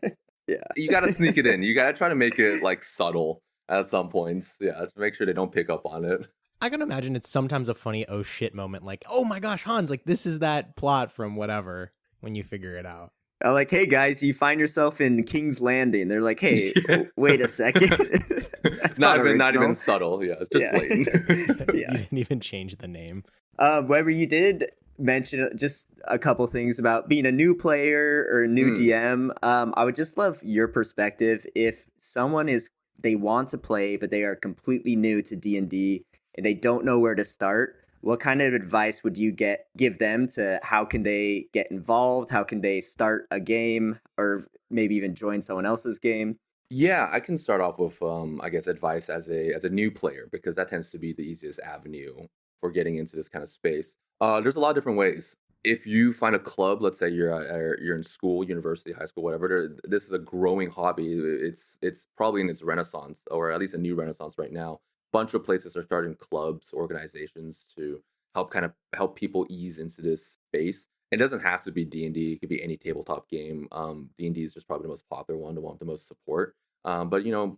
Yeah. You got to sneak it in. You got to try to make it like subtle at some points. Yeah, to make sure they don't pick up on it. I can imagine it's sometimes a funny oh shit moment, like, oh my gosh, Hans, like this is that plot from whatever when you figure it out. I'm like, hey guys, you find yourself in King's Landing. They're like, hey, Yeah. wait a second. That's not original. even subtle. Yeah, it's just Yeah. blatant. You Yeah. didn't even change the name. Weber, you did mention just a couple things about being a new player or a new DM. I would just love your perspective if someone they want to play, but they are completely new to D&D and they don't know where to start. What kind of advice would you give them to how can they get involved? How can they start a game or maybe even join someone else's game? Yeah, I can start off with I guess advice as a new player, because that tends to be the easiest avenue for getting into this kind of space. There's a lot of different ways. If you find a club, let's say you're in school, university, high school, whatever, this is a growing hobby. It's probably in its renaissance, or at least a new renaissance right now. Bunch of places are starting clubs, organizations to help people ease into this space. It doesn't have to be D&D. It could be any tabletop game. D&D is just probably the most popular one, the one with the most support. But you know,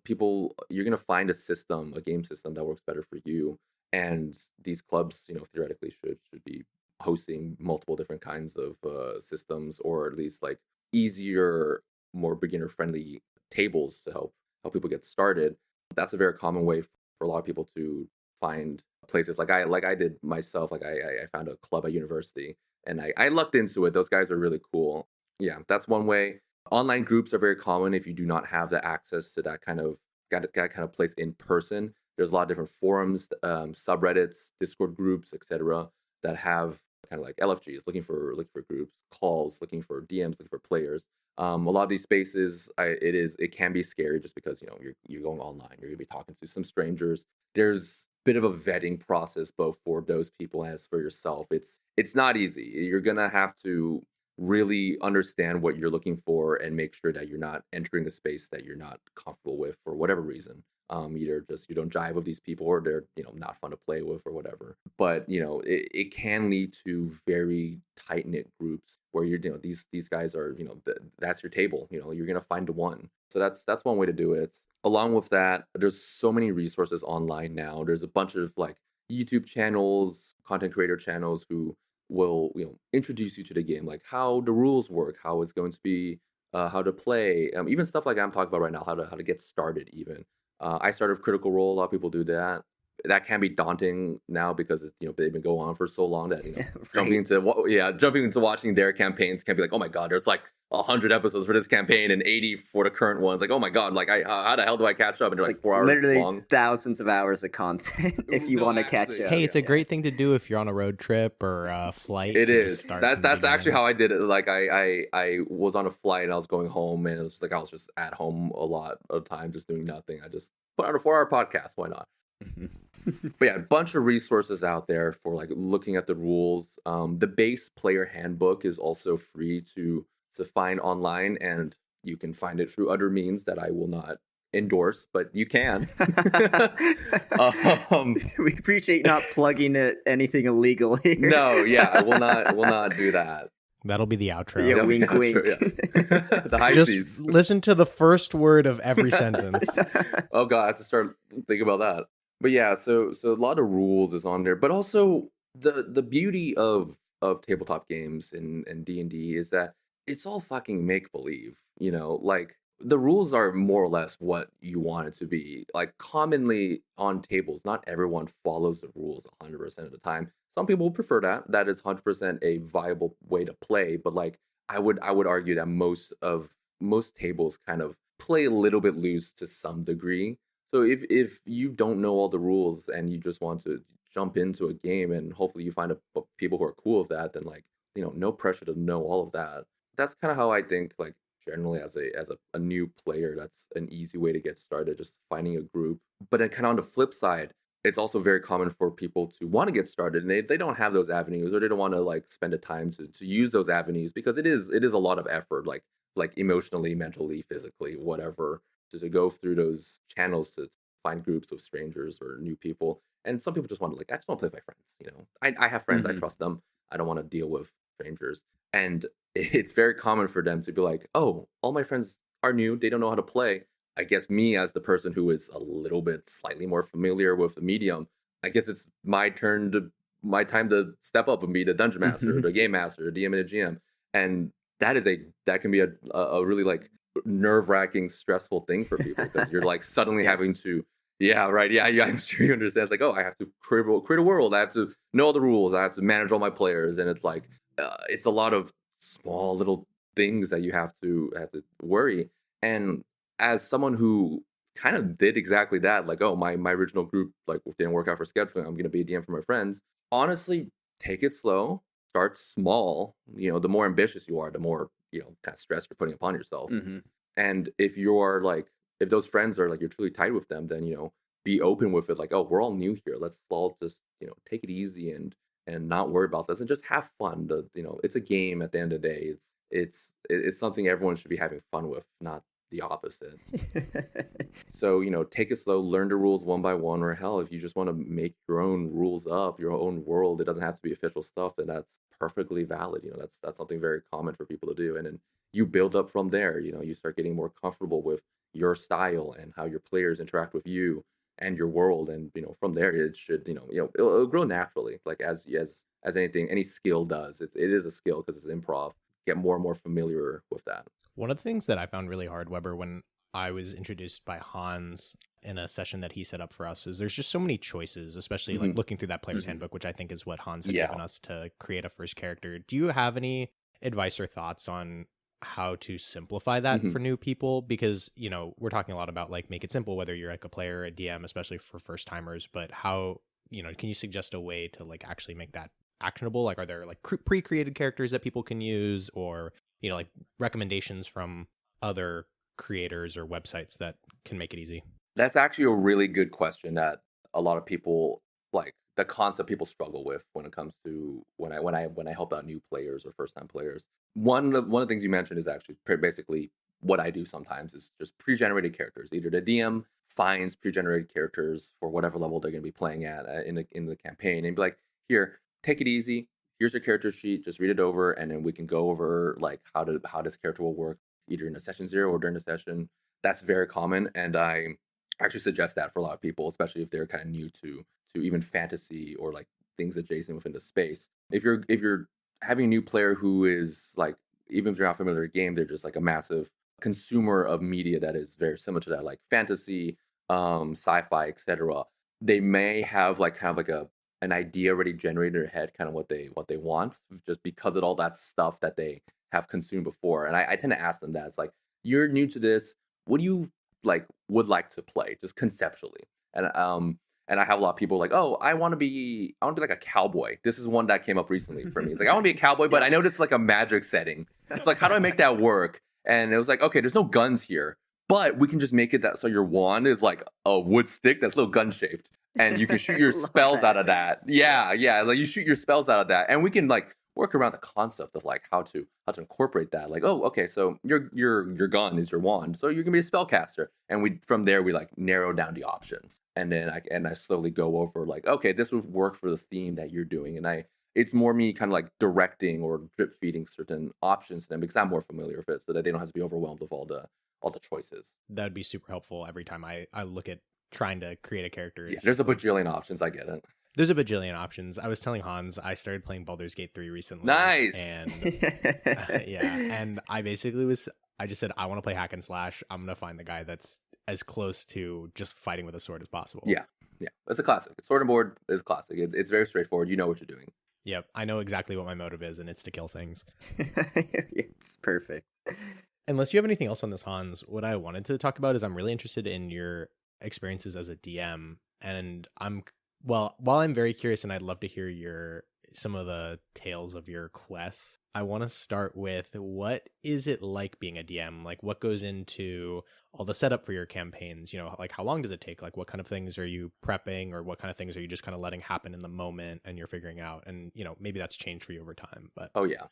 you're gonna find a game system that works better for you. And these clubs, you know, theoretically should be hosting multiple different kinds of systems, or at least like easier, more beginner friendly tables to help people get started. That's a very common way for a lot of people to find places. Like I did myself. Like I found a club at university, and I lucked into it. Those guys are really cool. Yeah, that's one way. Online groups are very common if you do not have the access to that kind of place in person. There's a lot of different forums, subreddits, Discord groups, etc., that have kind of like LFGs, looking for groups, calls, looking for DMs, looking for players. A lot of these spaces, it can be scary just because, you know, you're going online, you're gonna be talking to some strangers. There's a bit of a vetting process both for those people as for yourself. It's not easy. You're gonna have to really understand what you're looking for and make sure that you're not entering a space that you're not comfortable with for whatever reason. Either just you don't jive with these people, or they're not fun to play with, or whatever. But it can lead to very tight knit groups where these guys are that's your table. You're gonna find the one. So that's one way to do it. Along with that, there's so many resources online now. There's a bunch of like YouTube channels, content creator channels who will introduce you to the game, like how the rules work, how it's going to be, how to play, even stuff like I'm talking about right now, how to get started. Even I started with Critical Role. A lot of people do that. That can be daunting now because they've been going on for so long that Right. jumping into watching their campaigns can be like, oh my god, there's like 100 episodes for this campaign and 80 for the current ones. Like, oh my god, like how the hell do I catch up? And they're It's like like 4 hours literally long. thousands of hours of content if you No, want to catch actually, up. Hey, it's a Yeah. great thing to do if you're on a road trip or a flight. It to just is. start from the That's actually beginning. how I did it. Like I was on a flight and I was going home, and it was like I was just at home a lot of time, just doing nothing. I just put out a 4-hour podcast. Why not? But yeah, a bunch of resources out there for like looking at the rules. The base player handbook is also free to find online, and you can find it through other means that I will not endorse, but you can. um, We appreciate not plugging anything illegal here. no, yeah, I will not do that. That'll be the outro. Yeah, Yeah, wink, yeah, wink. sure, yeah. The high Just seas. listen to the first word of every sentence. Oh god, I have to start thinking about that. But yeah, so a lot of rules is on there, but also the beauty of tabletop games and D&D is that it's all fucking make believe. Like the rules are more or less what you want it to be. Like commonly on tables, not everyone follows the rules 100% of the time. Some people prefer that. That is 100% a viable way to play. But like I would argue that most tables kind of play a little bit loose to some degree. So if you don't know all the rules and you just want to jump into a game and hopefully you find people who are cool with that, then like no pressure to know all of that. That's kind of how I think, like generally as a new player, that's an easy way to get started, just finding a group. But then kind of on the flip side, it's also very common for people to want to get started and they don't have those avenues, or they don't want to like spend the time to use those avenues, because it is a lot of effort, like emotionally, mentally, physically, whatever, to go through those channels to find groups of strangers or new people. And some people just want to like, I just want to play with my friends. I have friends, I Mhm. trust them, I don't want to deal with strangers. And it's very common for them to be like, oh, all my friends are new, they don't know how to play. I guess me, as the person who is a little bit slightly more familiar with the medium, I guess it's my time to step up and be the dungeon master, Mhm. the game master, the DM and the GM. And that can be a really like nerve-wracking, stressful thing for people, because you're like suddenly having Yes. to, yeah, right, yeah, I'm sure you understand. It's like, oh, I have to create a world, I have to know all the rules, I have to manage all my players, and it's like it's a lot of small little things that you have to worry. And as someone who kind of did exactly that, like, oh, my original group like didn't work out for scheduling, I'm gonna be a DM for my friends. Honestly, take it slow, start small. The more ambitious you are, the more kind of stress you're putting upon yourself. Mhm. And if those friends are like you're truly tight with them, then be open with it, like, oh, we're all new here, let's all just take it easy and not worry about this and just have fun. It's a game at the end of the day. It's something everyone should be having fun with, not the opposite. So take it slow, learn the rules one by one, or hell, if you just want to make your own rules up, your own world, it doesn't have to be official stuff, then that's perfectly valid. That's something very common for people to do. And then you build up from there. You start getting more comfortable with your style and how your players interact with you and your world. And from there, it should it'll grow naturally, like as anything, any skill does. It is a skill because it's improv. Get more and more familiar with that. One of the things that I found really hard, Weber, when I was introduced by Hans in a session that he set up for us, is there's just so many choices, especially like Mhm. looking through that player's Mhm. handbook, which I think is what Hans had Yeah. given us to create a first character. Do you have any advice or thoughts on how to simplify that Mhm. for new people? Because, we're talking a lot about like make it simple, whether you're like a player or a DM, especially for first timers, but how, can you suggest a way to like actually make that actionable? Like, are there like pre-created characters that people can use, or, like recommendations from other creators or websites that can make it easy? That's actually a really good question that a lot of people, like the concept people struggle with when it comes to when I help out new players or first time players. One of the things you mentioned is actually basically what I do sometimes is just pre-generated characters. Either the DM finds pre-generated characters for whatever level they're going to be playing at in the campaign, and be like, here, take it easy. Here's your character sheet. Just read it over, and then we can go over like how this character will work either in a session 0 or during the session. That's very common, and I actually suggest that for a lot of people, especially if they're kind of new to even fantasy or like things adjacent within the space. If you're having a new player who is like, even if they're not familiar with the game, they're just like a massive consumer of media that is very similar to that, like fantasy, sci-fi, etc. They may have like kind of like an idea already generated in their head, kind of what they want, just because of all that stuff that they have consumed before. And I tend to ask them that. It's like, you're new to this. What do you like would like to play, just conceptually? And I have a lot of people like, oh, I want to be like a cowboy. This is one that came up recently for me. It's like, I want to be a cowboy, but I know this is like a magic setting. It's like, how do I make that work? And it was like, okay, there's no guns here, but we can just make it that so your wand is like a wood stick that's a little gun shaped, and you can shoot your spells out of that. Yeah, like you shoot your spells out of that, and we can like work around the concept of like how to incorporate that. Like, oh, okay, so your gun is your wand, so you're gonna be a spellcaster, and we from there we like narrow down the options, and then I slowly go over like, okay, this would work for the theme that you're doing, and it's more me kind of like directing or drip feeding certain options to them because I'm more familiar with it, so that they don't have to be overwhelmed with all the choices. That would be super helpful every time I look at trying to create a character. Yeah, there's a bajillion options. I get it. There's a bajillion options. I was telling Hans, I started playing Baldur's Gate 3 recently. Nice. And yeah, and I just said, I want to play hack and slash. I'm going to find the guy that's as close to just fighting with a sword as possible. Yeah. It's a classic. Sword and board is a classic. It's very straightforward. You know what you're doing. Yep. I know exactly what my motive is, and it's to kill things. It's perfect. Unless you have anything else on this, Hans, what I wanted to talk about is I'm really interested in your experiences as a DM. And while I'm very curious and I'd love to hear some of the tales of your quests, I want to start with, what is it like being a DM? Like, what goes into all the setup for your campaigns? Like, how long does it take? Like, what kind of things are you prepping, or what kind of things are you just kind of letting happen in the moment and you're figuring out? And, maybe that's changed for you over time, but oh yeah.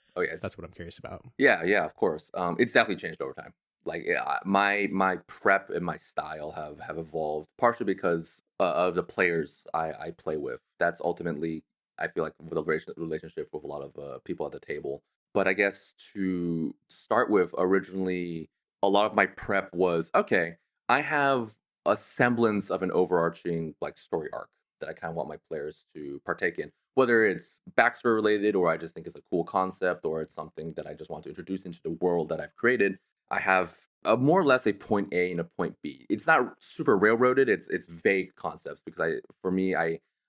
That's what I'm curious about. Yeah, of course. It's definitely changed over time. Like, my prep and my style have evolved, partially because of the players I play with. That's ultimately, I feel like, the relationship with a lot of people at the table. But I guess to start with, originally, a lot of my prep was, okay, I have a semblance of an overarching like story arc that I kind of want my players to partake in, whether it's backstory related, or I just think it's a cool concept, or it's something that I just want to introduce into the world that I've created. I have more or less a point A and a point B. It's not super railroaded. It's vague concepts, because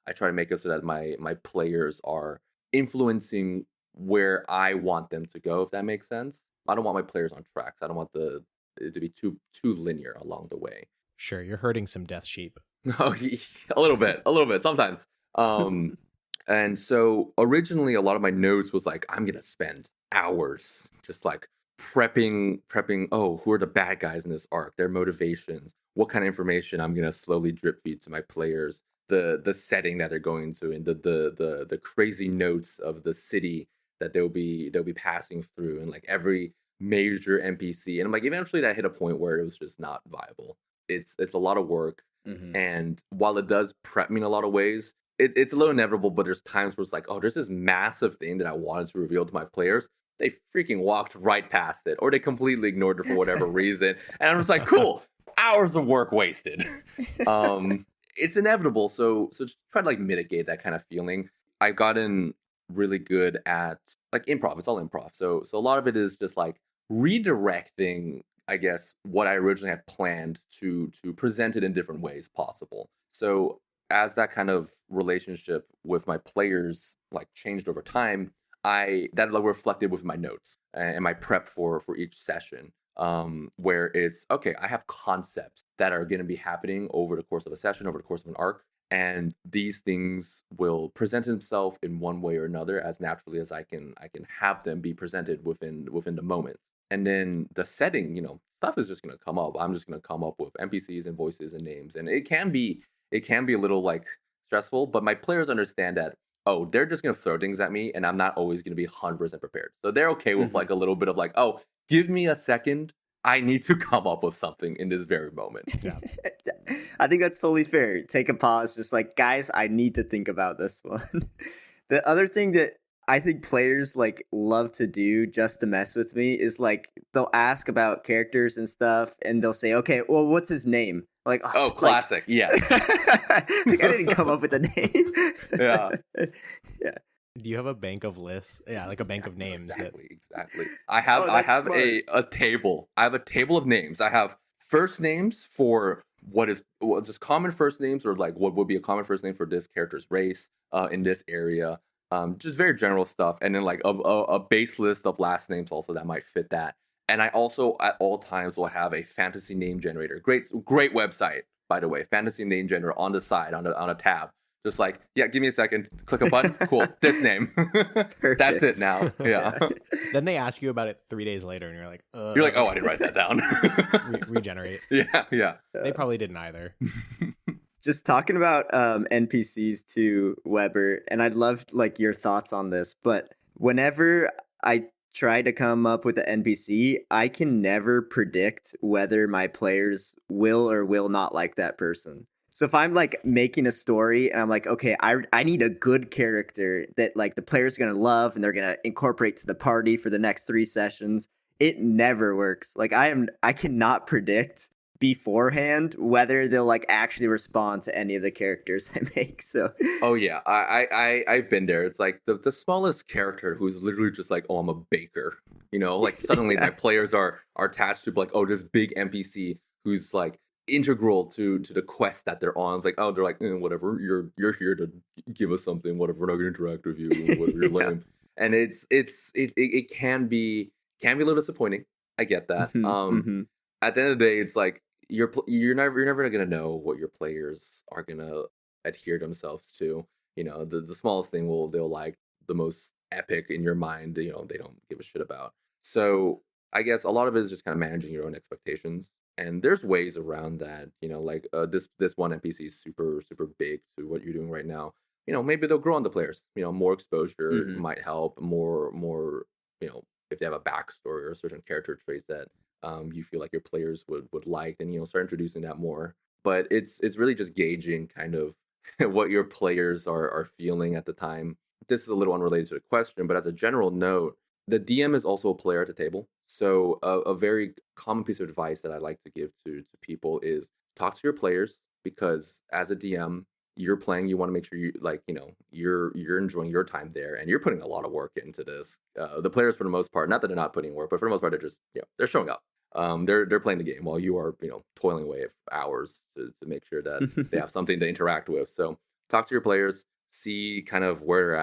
I try to make it so that my players are influencing where I want them to go, if that makes sense. I don't want my players on tracks. I don't want it to be too linear along the way. Sure, you're herding some death sheep. Oh, a little bit sometimes. And so originally a lot of my notes was like, I'm gonna spend hours just like prepping. Oh, who are the bad guys in this arc? Their motivations. What kind of information I'm gonna slowly drip feed to my players. The setting that they're going to, and the crazy notes of the city that they'll be passing through, and like every major NPC. And I'm like, eventually that hit a point where it was just not viable. It's a lot of work. Mhm. And while it does prep me in a lot of ways, it's a little inevitable, but there's times where it's like, oh, there's this massive thing that I wanted to reveal to my players. They freaking walked right past it, or they completely ignored it for whatever reason. And I'm just like, cool, hours of work wasted. It's inevitable. So just try to like mitigate that kind of feeling. I've gotten really good at like improv. It's all improv. So a lot of it is just like redirecting, I guess, what I originally had planned to present it in different ways possible. So as that kind of relationship with my players like changed over time, that like reflected with my notes and my prep for each session. Where it's, okay, I have concepts that are going to be happening over the course of a session, over the course of an arc, and these things will present themselves in one way or another as naturally as I can have them be presented within the moments. And then the setting, stuff is just going to come up. I'm just going to come up with NPCs and voices and names, and it can be a little like stressful, but my players understand that, oh, they're just going to throw things at me, and I'm not always going to be 100% prepared. So they're okay with like a little bit of like, oh, give me a second I need to come up with something in this very moment. Yeah. I think that's totally fair. Take a pause, just like, guys, I need to think about this one. The other thing that I think players like love to do just to mess with me is like they'll ask about characters and stuff, and they'll say, "Okay, well, what's his name?" Like, Oh, classic. Yes. like I didn't come up with a name. Yeah. Yeah. Do you have a bank of lists? Yeah, like a bank of names Exactly. I have Oh, that's a table. I have a table of names. I have first names for just common first names, or like what would be a common first name for this character's race in this area. Just very general stuff, and then like a base list of last names also that might fit that. And I also at all times will have a fantasy name generator. Great website, by the way. Fantasy name generator on the side on a tab. Just like, yeah, give me a second. Click a button. Cool. This name. That's it now. Yeah. Then they ask you about it 3 days later, and you're like, You're like, oh, I didn't write that down. regenerate. Yeah. They probably didn't either. Just talking about NPCs to Weber, and I'd love like your thoughts on this, but whenever I try to come up with an NPC, I can never predict whether my players will or will not like that person. So if I'm like making a story and I'm like, okay, I need a good character that like the player's gonna love and they're gonna incorporate to the party for the next 3 sessions, it never works. Like I cannot predict beforehand whether they'll like actually respond to any of the characters I make. So Oh yeah, I've been there. It's like the smallest character who's literally just like, oh, I'm a baker. Like suddenly my players are attached to like, oh, this big NPC who's like integral to the quest that they're on. It's like, oh, they're like, whatever, you're here to give us something, whatever, we're not gonna interact with you, whatever, you're lame. And it can be a little disappointing. I get that. At the end of the day, it's like you're never gonna know what your players are gonna adhere themselves to. The smallest thing they'll like, the most epic in your mind, they don't give a shit about. So I guess a lot of it is just kind of managing your own expectations. And there's ways around that, like this one NPC is super, super big to what you're doing right now. Maybe they'll grow on the players. More exposure might help. More, if they have a backstory or certain character traits that you feel like your players would like, then start introducing that more. But it's really just gauging kind of what your players are feeling at the time. This is a little unrelated to the question, but as a general note, the DM is also a player at the table. So a very common piece of advice that I like to give to people is talk to your players, because as a DM, you're playing, you want to make sure you're enjoying your time there, and you're putting a lot of work into this. The players, for the most part, not that they're not putting work, but for the most part, they're just they're showing up. They're playing the game while you are toiling away for hours to make sure that they have something to interact with. So talk to your players, see kind of where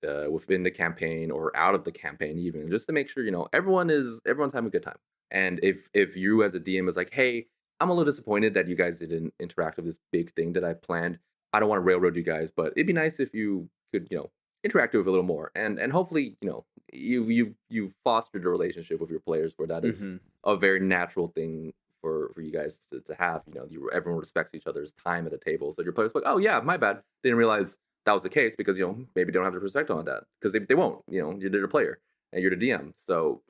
they're at within the campaign or out of the campaign, even just to make sure everyone's having a good time. And if you as a DM is like, hey, I'm a little disappointed that you guys didn't interact with this big thing that I planned. I don't want to railroad you guys, but it'd be nice if you could interact with it a little more, and hopefully you've fostered a relationship with your players where that is a very natural thing for you guys to have. Everyone respects each other's time at the table, so your players are like, oh yeah, my bad, they didn't realize that was the case, because maybe they don't have the perspective on that, because they won't. You're the player and you're the DM, so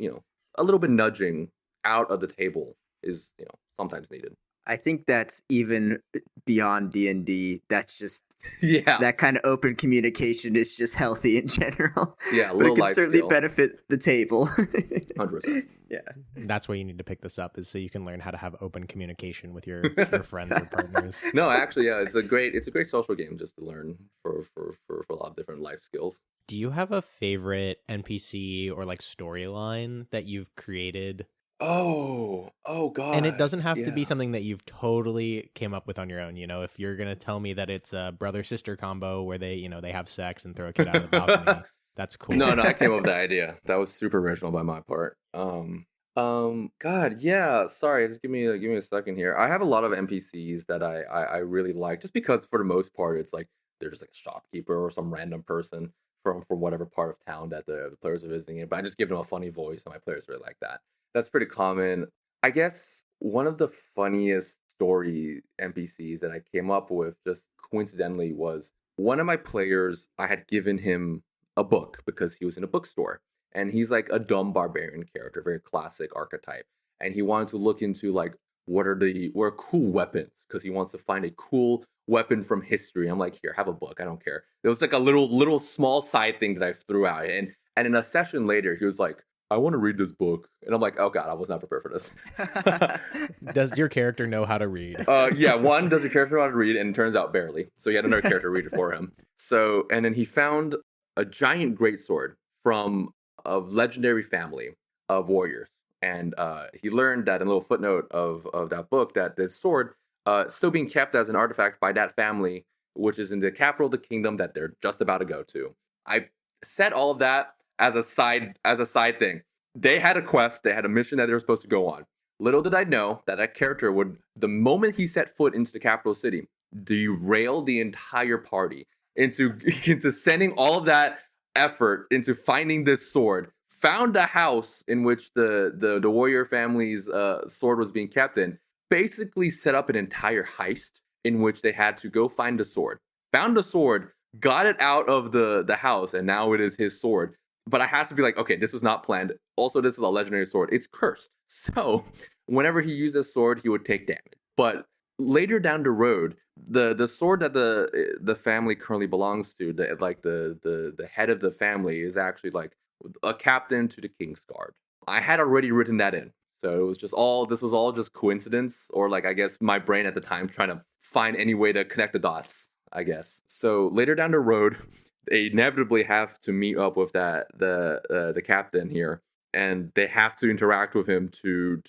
a little bit nudging out of the table is sometimes needed. I think that's even beyond D&D. That's just Yeah, that kind of open communication is just healthy in general. Yeah, but it little can life certainly skill. benefit the table. 100%. Yeah. That's why you need to pick this up, is so you can learn how to have open communication with your friends or partners. No, actually, yeah, it's a great social game just to learn for a lot of different life skills. Do you have a favorite NPC or like storyline that you've created? Oh God. And it doesn't have to be Yeah. something that you've totally came up with on your own. If you're gonna tell me that it's a brother-sister combo where they have sex and throw a kid out of the balcony, that's cool. No, I came up with that idea. That was super original by my part. God, yeah. Sorry, just give me a second here. I have a lot of NPCs that I really like, just because for the most part, it's like they're just like a shopkeeper or some random person from whatever part of town that the players are visiting in. But I just give them a funny voice, and my players really like that. That's pretty common. I guess one of the funniest story NPCs that I came up with just coincidentally was one of my players. I had given him a book because he was in a bookstore, and he's like a dumb barbarian character, very classic archetype. and he wanted to look into like what are cool weapons, because he wants to find a cool weapon from history. I'm like, here, have a book. I don't care. It was like a little small side thing that I threw out, and in a session later, he was like, I want to read this book, and I'm like, oh god, I was not prepared for this. Does your character know how to read? Yeah, one, does your character know how to read, and it turns out barely. So he had another character read it for him. So, and then he found a giant greatsword from a legendary family of warriors. And he learned that in a little footnote of that book that this sword still being kept as an artifact by that family, which is in the capital of the kingdom that they're just about to go to. I said all of that as a side thing. They had a quest, they had a mission that they were supposed to go on. Little did I know that that character would, the moment he set foot into the capital city, derail the entire party into sending all of that effort into finding this sword, found a house in which the warrior family's sword was being kept in, basically set up an entire heist in which they had to go find the sword, found the sword, got it out of the house, and now it is his sword. But I have to be like, okay, this was not planned. Also, this is a legendary sword. It's cursed. So whenever he used this sword, he would take damage. But later down the road, the sword that the family currently belongs to, the head of the family, is actually like a captain to the King's Guard. I had already written that in. So it was just this was all just coincidence, or like, I guess my brain at the time trying to find any way to connect the dots, I guess. So later down the road, they inevitably have to meet up with the captain here, and they have to interact with him to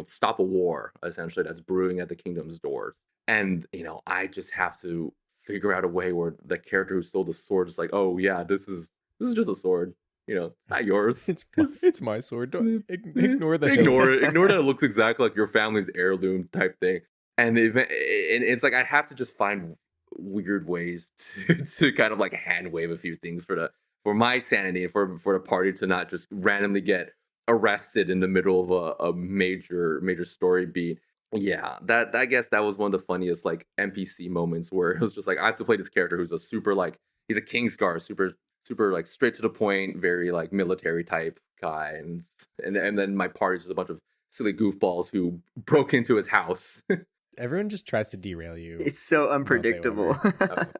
stop a war essentially that's brewing at the kingdom's doors. And I just have to figure out a way where the character who stole the sword is like, oh yeah, this is just a sword. It's not yours. It's my sword. Don't ignore that. Ignore it. Ignore that it looks exactly like your family's heirloom type thing. And it's like I have to just find weird ways to kind of like hand wave a few things for my sanity, and for the party to not just randomly get arrested in the middle of a major story beat. Yeah, that I guess that was one of the funniest like NPC moments, where it was just like, I have to play this character who's a super like, he's a Kingsguard, super like straight to the point, very like military type guy, and then my party's just a bunch of silly goofballs who broke into his house. Everyone just tries to derail you. It's so unpredictable.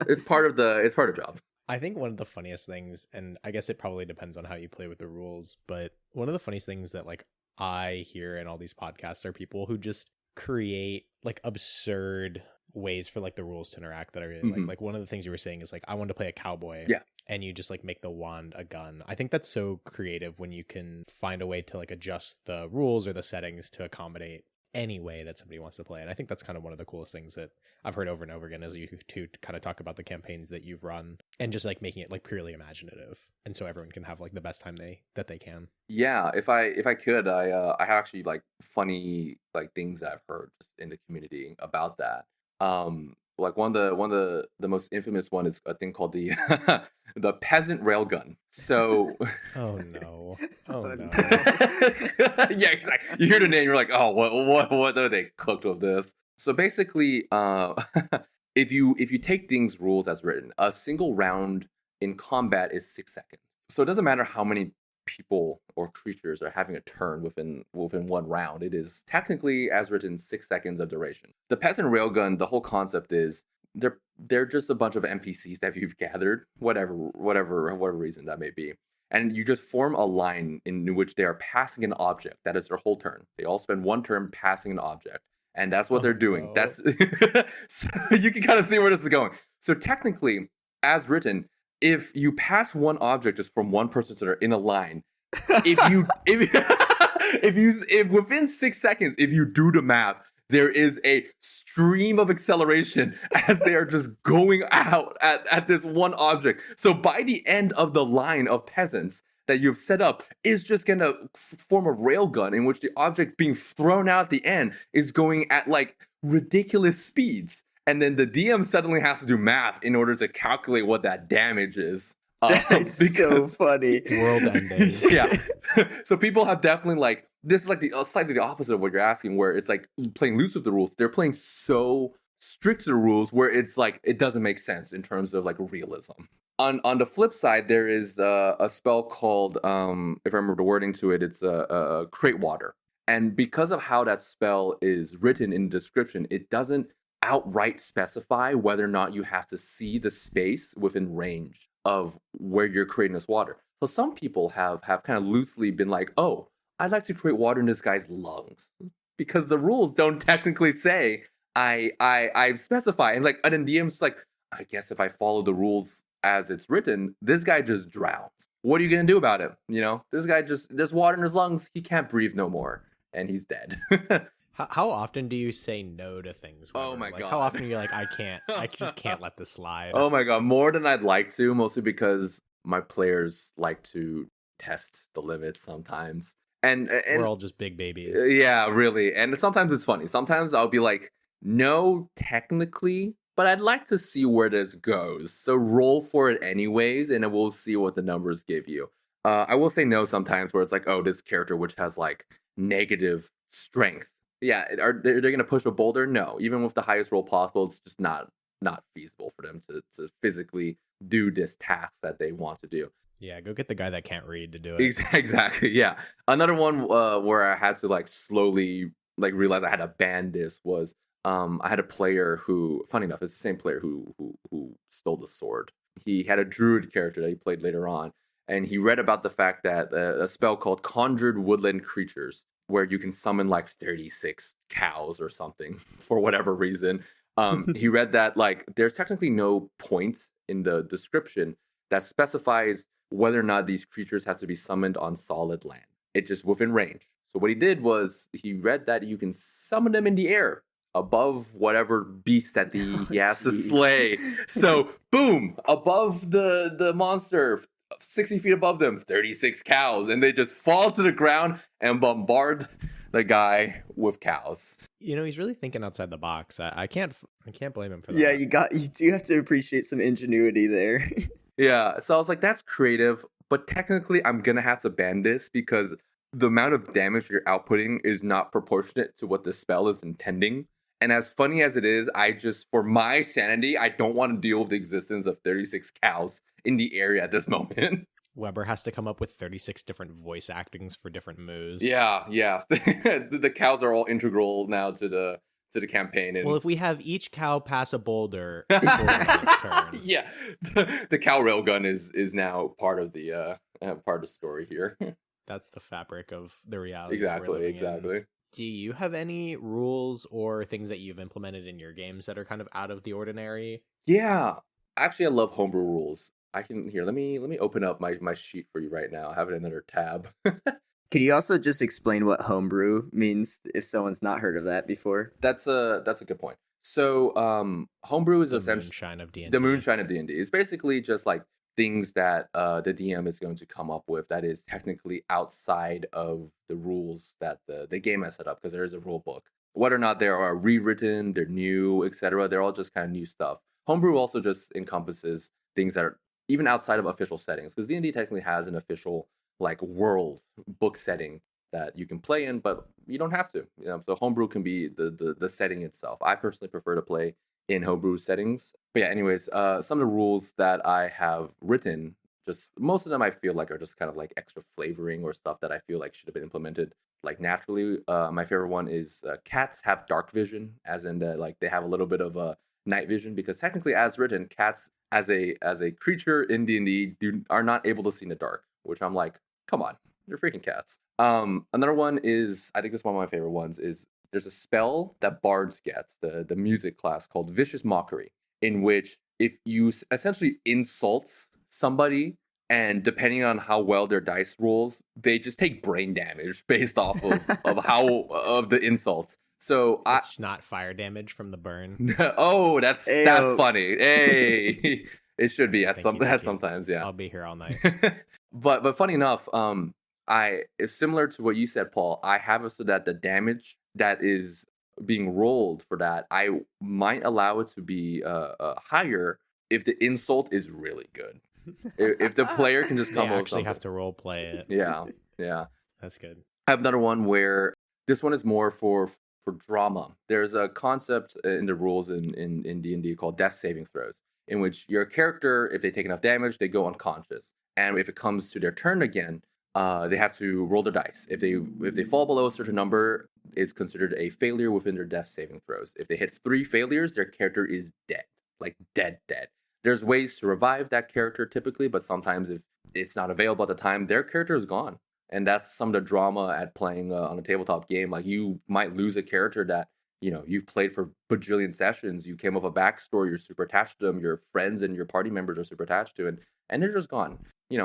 It's part of the job. I think one of the funniest things, and I guess it probably depends on how you play with the rules, but one of the funniest things that like I hear in all these podcasts are people who just create like absurd ways for like the rules to interact that I really like. Like one of the things you were saying is like, I wanted to play a cowboy. Yeah. And you just like make the wand a gun. I think that's so creative when you can find a way to like adjust the rules or the settings to accommodate any way that somebody wants to play. And I think that's kind of one of the coolest things that I've heard over and over again, as you two kind of talk about the campaigns that you've run and just like making it like purely imaginative, and so everyone can have like the best time that they can. Yeah, if I could, I have actually like funny like things that I've heard just in the community about that. Like one of the most infamous one is a thing called the the peasant railgun. So oh no. Yeah, exactly. You hear the name, you're like, oh, what are they cooked with this? So basically, if you take things rules as written, a single round in combat is 6 seconds. So it doesn't matter how many people or creatures are having a turn within one round. It is technically, as written, 6 seconds of duration. The peasant railgun, the whole concept is they're just a bunch of NPCs that you've gathered, whatever reason that may be. And you just form a line in which they are passing an object. That is their whole turn. They all spend one turn passing an object. And that's what they're doing. No. That's so you can kind of see where this is going. So technically, as written, if you pass one object just from one person to in a line, if within 6 seconds, if you do the math, there is a stream of acceleration as they are just going out at this one object. So by the end of the line of peasants that you've set up is just gonna form a railgun in which the object being thrown out at the end is going at like ridiculous speeds. And then the DM suddenly has to do math in order to calculate what that damage is. It's so funny. World ending. Yeah. So people have definitely like, this is like slightly the opposite of what you're asking, where it's like playing loose with the rules. They're playing so strict to the rules where it's like, it doesn't make sense in terms of like realism. On the flip side, there is a spell called, if I remember the wording to it, it's a create water. And because of how that spell is written in the description, it doesn't outright specify whether or not you have to see the space within range of where you're creating this water. So some people have kind of loosely been like, oh, I'd like to create water in this guy's lungs, because the rules don't technically say I specify. And then DM's like, I guess if I follow the rules as it's written, this guy just drowns. What are you gonna do about it? This guy there's water in his lungs, he can't breathe no more, and he's dead. How often do you say no to things? Oh my God. How often are you like, I just can't let this slide? Oh my God, more than I'd like to, mostly because my players like to test the limits sometimes. And we're all just big babies. Yeah, really. And sometimes it's funny. Sometimes I'll be like, no, technically, but I'd like to see where this goes. So roll for it anyways, and then we'll see what the numbers give you. I will say no sometimes where it's like, oh, this character which has like negative strength. Yeah, are they going to push a boulder? No. Even with the highest roll possible, it's just not feasible for them to physically do this task that they want to do. Yeah, go get the guy that can't read to do it. Exactly, yeah. Another one where I had to like slowly like realize I had to ban this was I had a player who, funny enough, it's the same player who stole the sword. He had a druid character that he played later on, and he read about the fact that a spell called Conjured Woodland Creatures, where you can summon like 36 cows or something for whatever reason. He read that like there's technically no point in the description that specifies whether or not these creatures have to be summoned on solid land. It's just within range. So what he did was he read that you can summon them in the air above whatever beast that he has to slay. So boom, above the monster, 60 feet above them, 36 cows, and they just fall to the ground and bombard the guy with cows. He's really thinking outside the box. I can't blame him for that. Yeah, you do have to appreciate some ingenuity there. Yeah, so I was like, that's creative, but technically I'm gonna have to ban this because the amount of damage you're outputting is not proportionate to what the spell is intending. And as funny as it is, for my sanity, I don't want to deal with the existence of 36 cows in the area at this moment. Weber has to come up with 36 different voice actings for different moves. Yeah. The cows are all integral now to the campaign. And... Well, if we have each cow pass a boulder before its turn. Yeah, the cow railgun is now part of the story here. That's the fabric of the reality. Exactly. Do you have any rules or things that you've implemented in your games that are kind of out of the ordinary? Yeah, actually, I love homebrew rules. Let me open up my sheet for you right now. I have it in another tab. Could you also just explain what homebrew means if someone's not heard of that before? That's a good point. So, homebrew is essentially moonshine of D&D. The moonshine of D&D. It's basically just like things that the DM is going to come up with that is technically outside of the rules that the game has set up, because there is a rule book. Whether or not they are rewritten, they're new, etc., they're all just kind of new stuff. Homebrew also just encompasses things that are even outside of official settings, because D&D technically has an official like world book setting that you can play in, but you don't have to. So homebrew can be the setting itself. I personally prefer to play in homebrew settings. But yeah, anyways, some of the rules that I have written, just most of them I feel like are just kind of like extra flavoring or stuff that I feel like should have been implemented like naturally. My favorite one is cats have dark vision, as in like they have a little bit of a night vision, because technically, as written, cats as a creature in D&D are not able to see in the dark, which I'm like, come on, you're freaking cats. Another one is, I think this is one of my favorite ones, is there's a spell that bards gets, the music class, called Vicious Mockery, in which if you essentially insult somebody, and depending on how well their dice rolls, they just take brain damage based off of the insults. So it's not fire damage from the burn. Oh, that's funny. Hey, it should be sometimes. Yeah, I'll be here all night. But funny enough, it's similar to what you said, Paul. I have it so that the damage that is being rolled for that, I might allow it to be higher if the insult is really good. If the player can just come up with something. Have to role play it. Yeah. That's good. I have another one where this one is more for drama. There's a concept in the rules in D&D called death saving throws, in which your character, if they take enough damage, they go unconscious. And if it comes to their turn again, they have to roll their dice. If they fall below a certain number, it's considered a failure within their death saving throws. If they hit 3 failures, their character is dead, like dead, dead. There's ways to revive that character typically, but sometimes if it's not available at the time, their character is gone. And that's some of the drama at playing on a tabletop game. Like you might lose a character that you've played for bajillion sessions. You came up with a backstory. You're super attached to them. Your friends and your party members are super attached to, and they're just gone.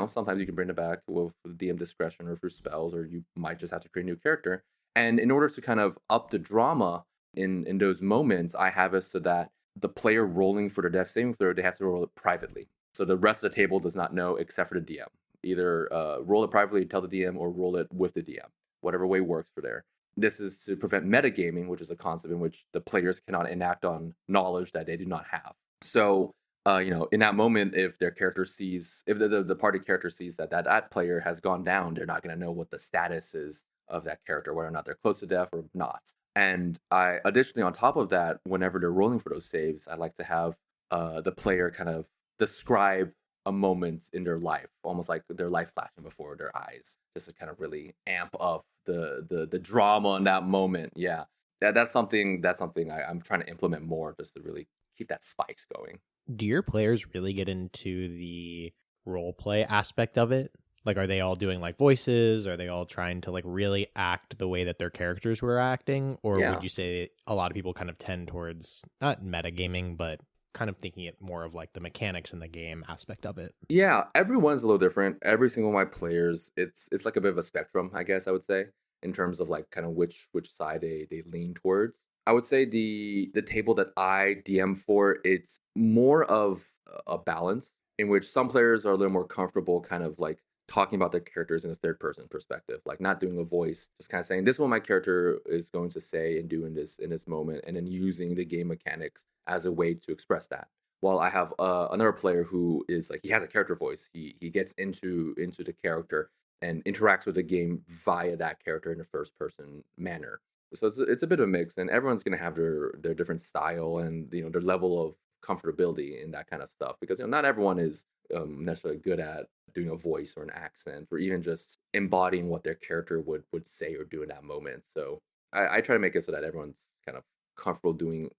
Sometimes you can bring it back with DM discretion or through spells, or you might just have to create a new character. And in order to kind of up the drama in those moments, I have it so that the player rolling for the death saving throw, they have to roll it privately. So the rest of the table does not know except for the DM. Either roll it privately, tell the DM, or roll it with the DM. Whatever way works for there. This is to prevent metagaming, which is a concept in which the players cannot enact on knowledge that they do not have. So, in that moment, if their character sees, if the party character sees that player has gone down, they're not going to know what the status is of that character, whether or not they're close to death or not. And I, additionally, on top of that, whenever they're rolling for those saves, I like to have the player kind of describe a moment in their life, almost like their life flashing before their eyes, just to kind of really amp up the drama in that moment. Yeah, that's something I'm trying to implement more, just to really keep that spice going. Do your players really get into the role play aspect of it? Like, are they all doing like voices? Are they all trying to like really act the way that their characters were acting? Or Yeah. would you say a lot of people kind of tend towards not metagaming, but kind of thinking it more of like the mechanics in the game aspect of it? Yeah, everyone's a little different. Every single one of my players, it's like a bit of a spectrum, I guess I would say, in terms of like kind of which side they lean towards. I would say the table that I DM for, it's more of a balance in which some players are a little more comfortable kind of like talking about their characters in a third person perspective, like not doing a voice, just kind of saying this is what my character is going to say and do in this moment, and then using the game mechanics as a way to express that. While I have another player who is like, he has a character voice. He gets into the character and interacts with the game via that character in a first person manner. So it's a bit of a mix, and everyone's going to have their different style and their level of comfortability in that kind of stuff, because not everyone is necessarily good at doing a voice or an accent or even just embodying what their character would say or do in that moment. So I try to make it so that everyone's kind of comfortable doing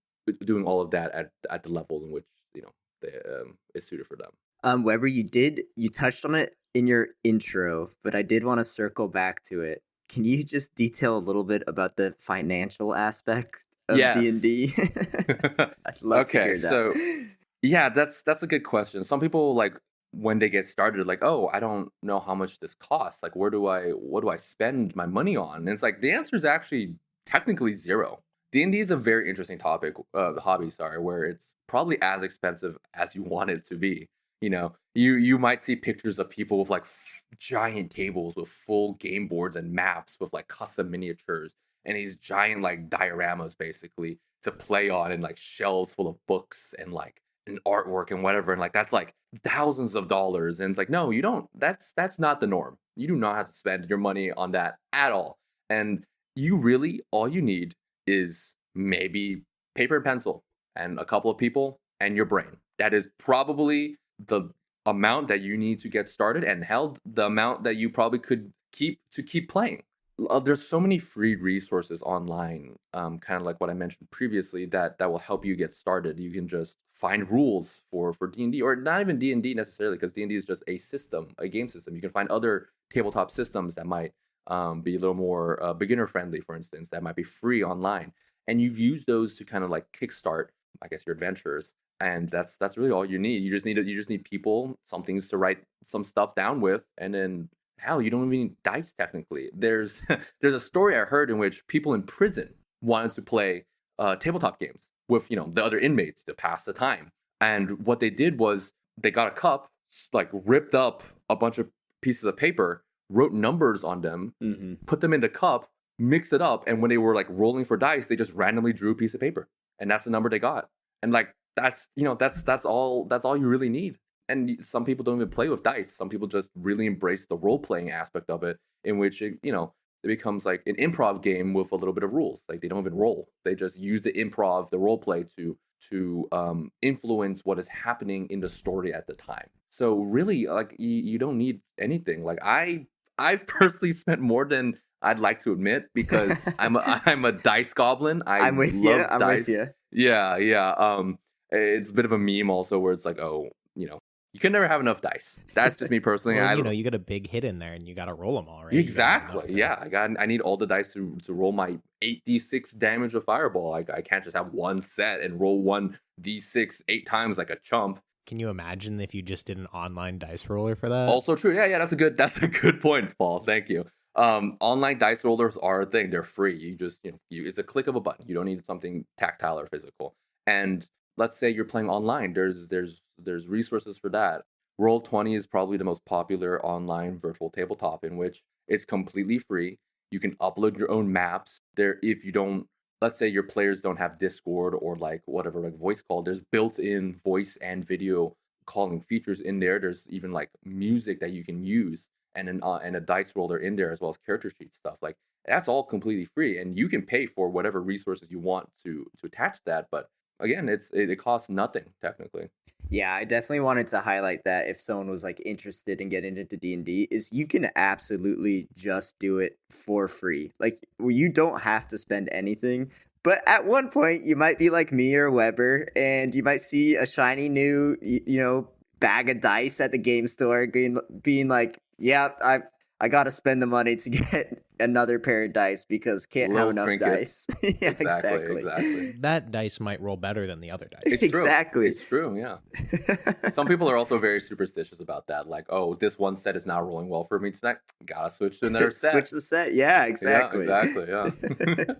all of that at the level in which they, is suited for them. Weber, you touched on it in your intro, but I did want to circle back to it. Can you just detail a little bit about the financial aspect of Yes. D&D? I'd love to hear that. So yeah, that's a good question. Some people, like, when they get started, like, oh, I don't know how much this costs. Like, what do I spend my money on? And it's like the answer is actually technically zero. D&D is a very interesting hobby, where it's probably as expensive as you want it to be. You might see pictures of people with like giant tables with full game boards and maps with like custom miniatures and these giant like dioramas basically to play on, and like shelves full of books and like an artwork and whatever, and like that's like thousands of dollars. And it's like, no, you don't. That's not the norm. You do not have to spend your money on that at all. And all you need is maybe paper and pencil and a couple of people and your brain. That is probably the amount that you need to get started, and held the amount that you probably could keep playing. There's so many free resources online, kind of like what I mentioned previously, that will help you get started. You can just find rules for D&D, or not even D&D necessarily, because D&D is just a system, a game system. You can find other tabletop systems that might be a little more beginner friendly, for instance, that might be free online, and you use those to kind of like kickstart, I guess, your adventures. And that's really all you need. You just need people, some things to write some stuff down with, and then hell, you don't even need dice technically. There's a story I heard in which people in prison wanted to play tabletop games with the other inmates to pass the time. And what they did was they got a cup, like ripped up a bunch of pieces of paper, wrote numbers on them, put them in the cup, mixed it up, and when they were like rolling for dice, they just randomly drew a piece of paper, and that's the number they got. And like that's all you really need. And some people don't even play with dice. Some people just really embrace the role-playing aspect of it, in which it becomes like an improv game with a little bit of rules. Like they don't even roll. They just use the improv, the role play to influence what is happening in the story at the time. So really, like you don't need anything. Like I I've personally spent more than I'd like to admit because I'm a dice goblin. I I'm with you. love I'm with dice. you. Yeah, yeah. It's a bit of a meme also where it's like, oh, you can never have enough dice. That's just me personally. Well, you got a big hit in there, and you got to roll them all, right? You gotta have enough Exactly. to- Yeah, I need all the dice to roll my 8d6 damage of fireball. I can't just have one set and roll 1d6 8 times like a chump. Can you imagine if you just did an online dice roller for that? Also true. Yeah, that's a good point, Paul. Thank you. Online dice rollers are a thing. They're free. You just it's a click of a button. You don't need something tactile or physical. And let's say you're playing online. There's resources for that. Roll20 is probably the most popular online virtual tabletop in which it's completely free. You can upload your own maps. There, if you don't, let's say your players don't have Discord or like whatever, like voice call, there's built-in voice and video calling features in there. There's even like music that you can use and and a dice roller in there as well as character sheet stuff. Like that's all completely free, and you can pay for whatever resources you want to attach that. But again, it costs nothing technically. Yeah, I definitely wanted to highlight that if someone was like interested in getting into D&D is you can absolutely just do it for free. Like you don't have to spend anything. But at one point you might be like me or Weber and you might see a shiny new bag of dice at the game store being like, "Yeah, I got to spend the money to get another pair of dice because can't have Little enough trinket. dice." Yeah, exactly. That dice might roll better than the other dice. It's true. Exactly. It's true, yeah. Some people are also very superstitious about that. Like, oh, this one set is not rolling well for me tonight. Gotta switch to another set. Switch the set. Yeah, exactly. Yeah, exactly. Yeah.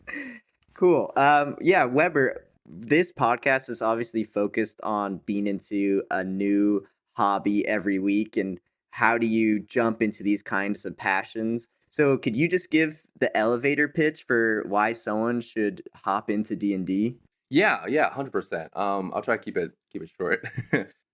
Cool. Yeah, Weber, this podcast is obviously focused on being into a new hobby every week and how do you jump into these kinds of passions? So could you just give the elevator pitch for why someone should hop into D&D? Yeah, 100%. I'll try to keep it short.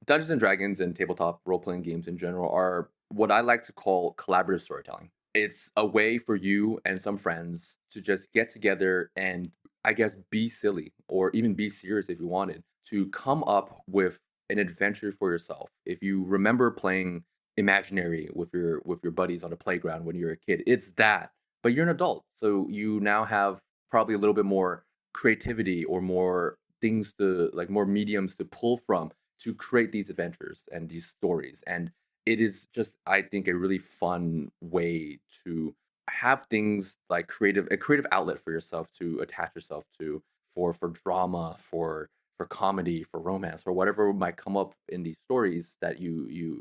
Dungeons and Dragons and tabletop role-playing games in general are what I like to call collaborative storytelling. It's a way for you and some friends to just get together and I guess be silly or even be serious if you wanted to come up with an adventure for yourself. If you remember playing Imaginary with your buddies on a playground when you're a kid, it's that, but you're an adult, so you now have probably a little bit more creativity or more things to like more mediums to pull from to create these adventures and these stories. And it is just, I think, a really fun way to have things like a creative outlet for yourself to attach yourself to for drama, for comedy, for romance, for whatever might come up in these stories that you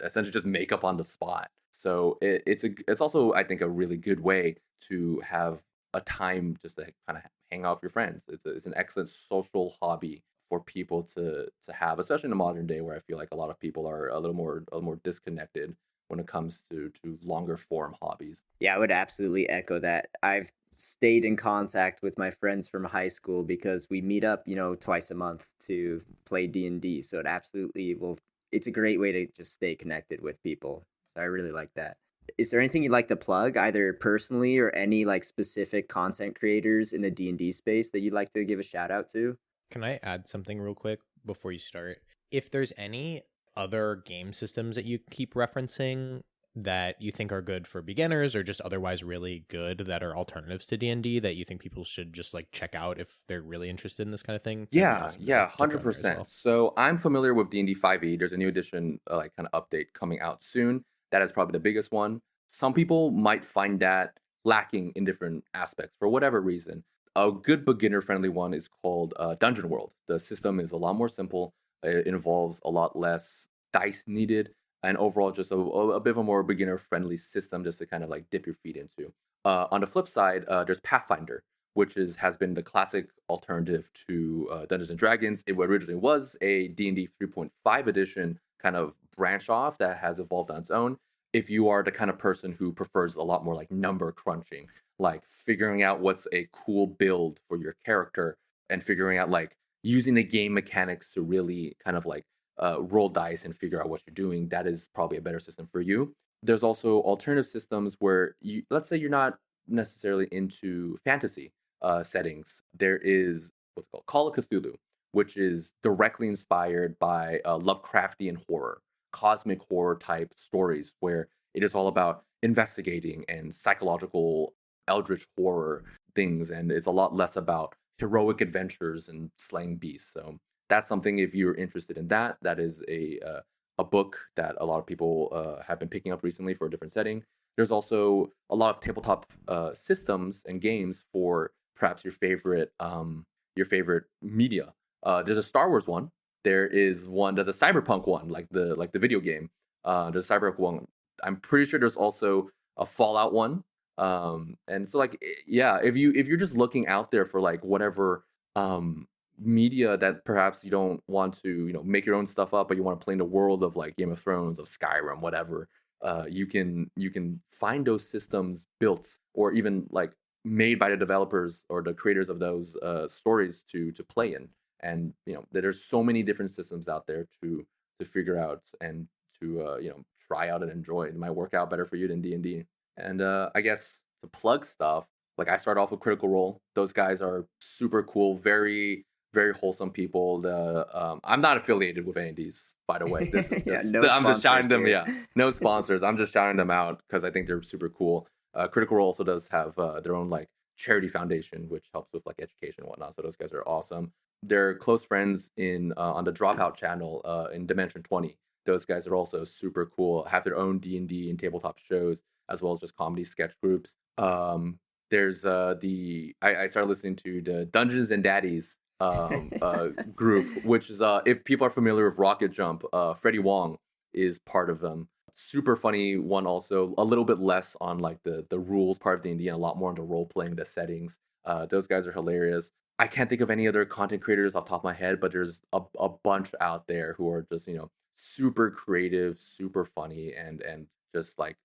essentially just make up on the spot. So it's also, I think, a really good way to have a time just to kind of hang out with your friends. It's an excellent social hobby for people to have, especially in the modern day where I feel like a lot of people are a little more disconnected when it comes to longer form hobbies. Yeah, I would absolutely echo that. I've stayed in contact with my friends from high school because we meet up, twice a month to play D&D. So it absolutely will. It's a great way to just stay connected with people. So I really like that. Is there anything you'd like to plug, either personally or any like specific content creators in the D&D space that you'd like to give a shout out to? Can I add something real quick before you start? If there's any other game systems that you keep referencing that you think are good for beginners or just otherwise really good that are alternatives to D&D that you think people should just like check out if they're really interested in this kind of thing? Yeah, Awesome. yeah, Keep going there as 100%. well. So I'm familiar with D&D 5e. There's a new edition, like kind of update coming out soon. That is probably the biggest one. Some people might find that lacking in different aspects for whatever reason. A good beginner-friendly one is called Dungeon World. The system is a lot more simple. It involves a lot less dice needed, and overall just a bit of a more beginner-friendly system just to kind of like dip your feet into. On the flip side, there's Pathfinder, which has been the classic alternative to Dungeons and Dragons. It originally was a D&D 3.5 edition kind of branch off that has evolved on its own. If you are the kind of person who prefers a lot more like number crunching, like figuring out what's a cool build for your character and figuring out like using the game mechanics to really kind of like roll dice and figure out what you're doing, that is probably a better system for you. There's also alternative systems where let's say you're not necessarily into fantasy settings. There is what's called Call of Cthulhu, which is directly inspired by Lovecraftian horror, cosmic horror type stories, where It is all about investigating and psychological eldritch horror things, and it's a lot less about heroic adventures and slaying beasts. So that's something, if you're interested in that, that is a book that a lot of people have been picking up recently for a different setting. There's also a lot of tabletop systems and games for perhaps your favorite media. There's a Star Wars one. There's a Cyberpunk one, like the video game. There's a Cyberpunk one. I'm pretty sure there's also a Fallout one. And so yeah, if you're just looking out there for like whatever media that perhaps you don't want to make your own stuff up, but you want to play in the world of like Game of Thrones, of Skyrim, whatever, you can find those systems built or even like made by the developers or the creators of those stories to play in. And there's so many different systems out there to figure out and to try out and enjoy. It might work out better for you than D&D. And I guess to plug stuff, like I started off with Critical Role. Those guys are super cool, very, very wholesome people. I'm not affiliated with any of these, by the way. This is just, I'm just shouting them. Here. Yeah, no sponsors. I'm just shouting them out because I think they're super cool. Critical Role also does have their own like charity foundation, which helps with like education and whatnot. So those guys are awesome. They're close friends in on the Dropout channel in Dimension 20. Those guys are also super cool. Have their own D&D and tabletop shows, as well as just comedy sketch groups. There's I started listening to the Dungeons and Daddies group, which is if people are familiar with Rocket Jump, Freddie Wong is part of them. Super funny one, also a little bit less on like the rules part of D&D and a lot more on the role playing, the settings. Those guys are hilarious. I can't think of any other content creators off the top of my head, but there's a bunch out there who are just super creative, super funny, and just like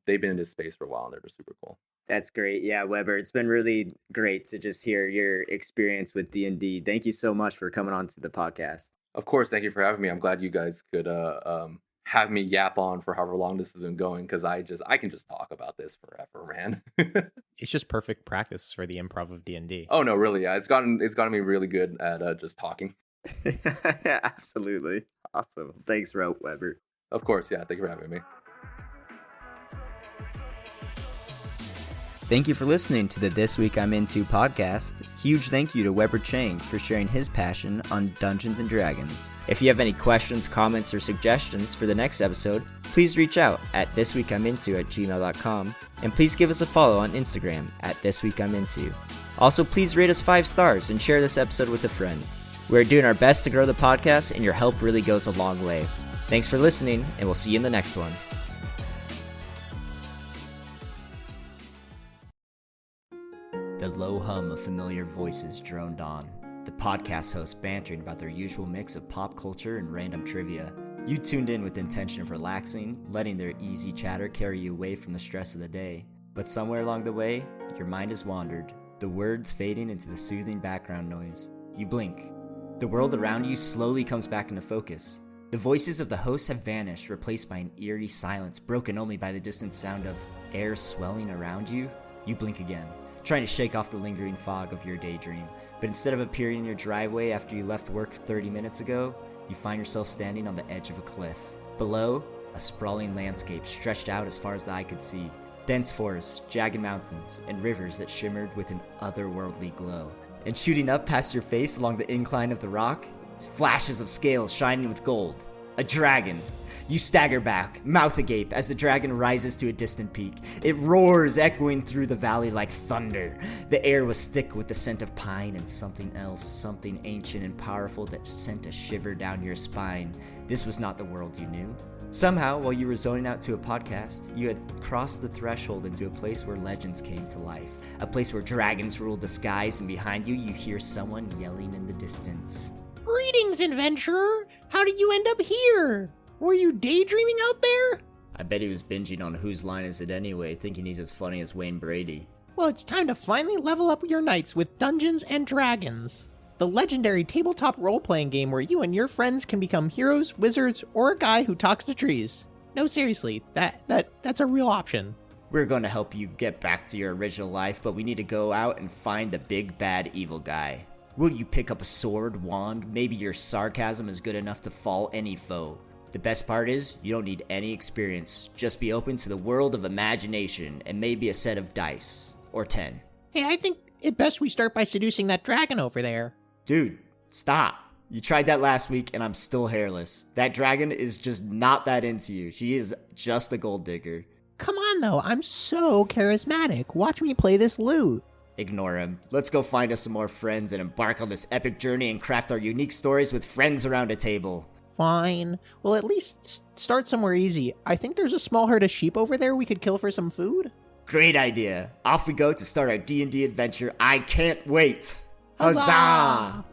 they've been in this space for a while and they're just super cool. That's great. Yeah, Weber, it's been really great to just hear your experience with D&D. Thank you so much for coming on to the podcast. Of course, thank you for having me. I'm glad you guys could have me yap on for however long this has been going, because I can just talk about this forever, man. It's just perfect practice for the improv of D&D. Oh no, really? Yeah, it's gotten me really good at just talking. Absolutely. Awesome. Thanks, Weber. Of course, yeah. Thank you for having me. Thank you for listening to the This Week I'm Into podcast. Huge thank you to Weber Cheng for sharing his passion on Dungeons & Dragons. If you have any questions, comments, or suggestions for the next episode, please reach out at thisweekiminto@gmail.com, and please give us a follow on Instagram at thisweekiminto. Also, please rate us 5 stars and share this episode with a friend. We're doing our best to grow the podcast, and your help really goes a long way. Thanks for listening, and we'll see you in the next one. The low hum of familiar voices droned on, the podcast hosts bantering about their usual mix of pop culture and random trivia. You tuned in with the intention of relaxing, letting their easy chatter carry you away from the stress of the day. But somewhere along the way, your mind has wandered, the words fading into the soothing background noise. You blink. The world around you slowly comes back into focus. The voices of the hosts have vanished, replaced by an eerie silence broken only by the distant sound of air swelling around you. You blink again, trying to shake off the lingering fog of your daydream. But instead of appearing in your driveway after you left work 30 minutes ago, you find yourself standing on the edge of a cliff. Below, a sprawling landscape stretched out as far as the eye could see. Dense forests, jagged mountains, and rivers that shimmered with an otherworldly glow. And shooting up past your face along the incline of the rock is flashes of scales shining with gold. A dragon. You stagger back, mouth agape, as the dragon rises to a distant peak. It roars, echoing through the valley like thunder. The air was thick with the scent of pine and something else, something ancient and powerful that sent a shiver down your spine. This was not the world you knew. Somehow, while you were zoning out to a podcast, you had crossed the threshold into a place where legends came to life. A place where dragons ruled the skies, and behind you, you hear someone yelling in the distance. Greetings, adventurer! How did you end up here? Were you daydreaming out there? I bet he was binging on Whose Line Is It Anyway, thinking he's as funny as Wayne Brady. Well, it's time to finally level up your nights with Dungeons and Dragons, the legendary tabletop role-playing game where you and your friends can become heroes, wizards, or a guy who talks to trees. No, seriously, that's a real option. We're going to help you get back to your original life, but we need to go out and find the big bad evil guy. Will you pick up a sword, wand? Maybe your sarcasm is good enough to fall any foe. The best part is, you don't need any experience. Just be open to the world of imagination and maybe a set of dice. Or 10. Hey, I think it best we start by seducing that dragon over there. Dude, stop. You tried that last week and I'm still hairless. That dragon is just not that into you. She is just a gold digger. Come on, though. I'm so charismatic. Watch me play this lute. Ignore him. Let's go find us some more friends and embark on this epic journey and craft our unique stories with friends around a table. Fine. Well, at least start somewhere easy. I think there's a small herd of sheep over there we could kill for some food. Great idea. Off we go to start our D&D adventure. I can't wait. Huzzah! Huzzah!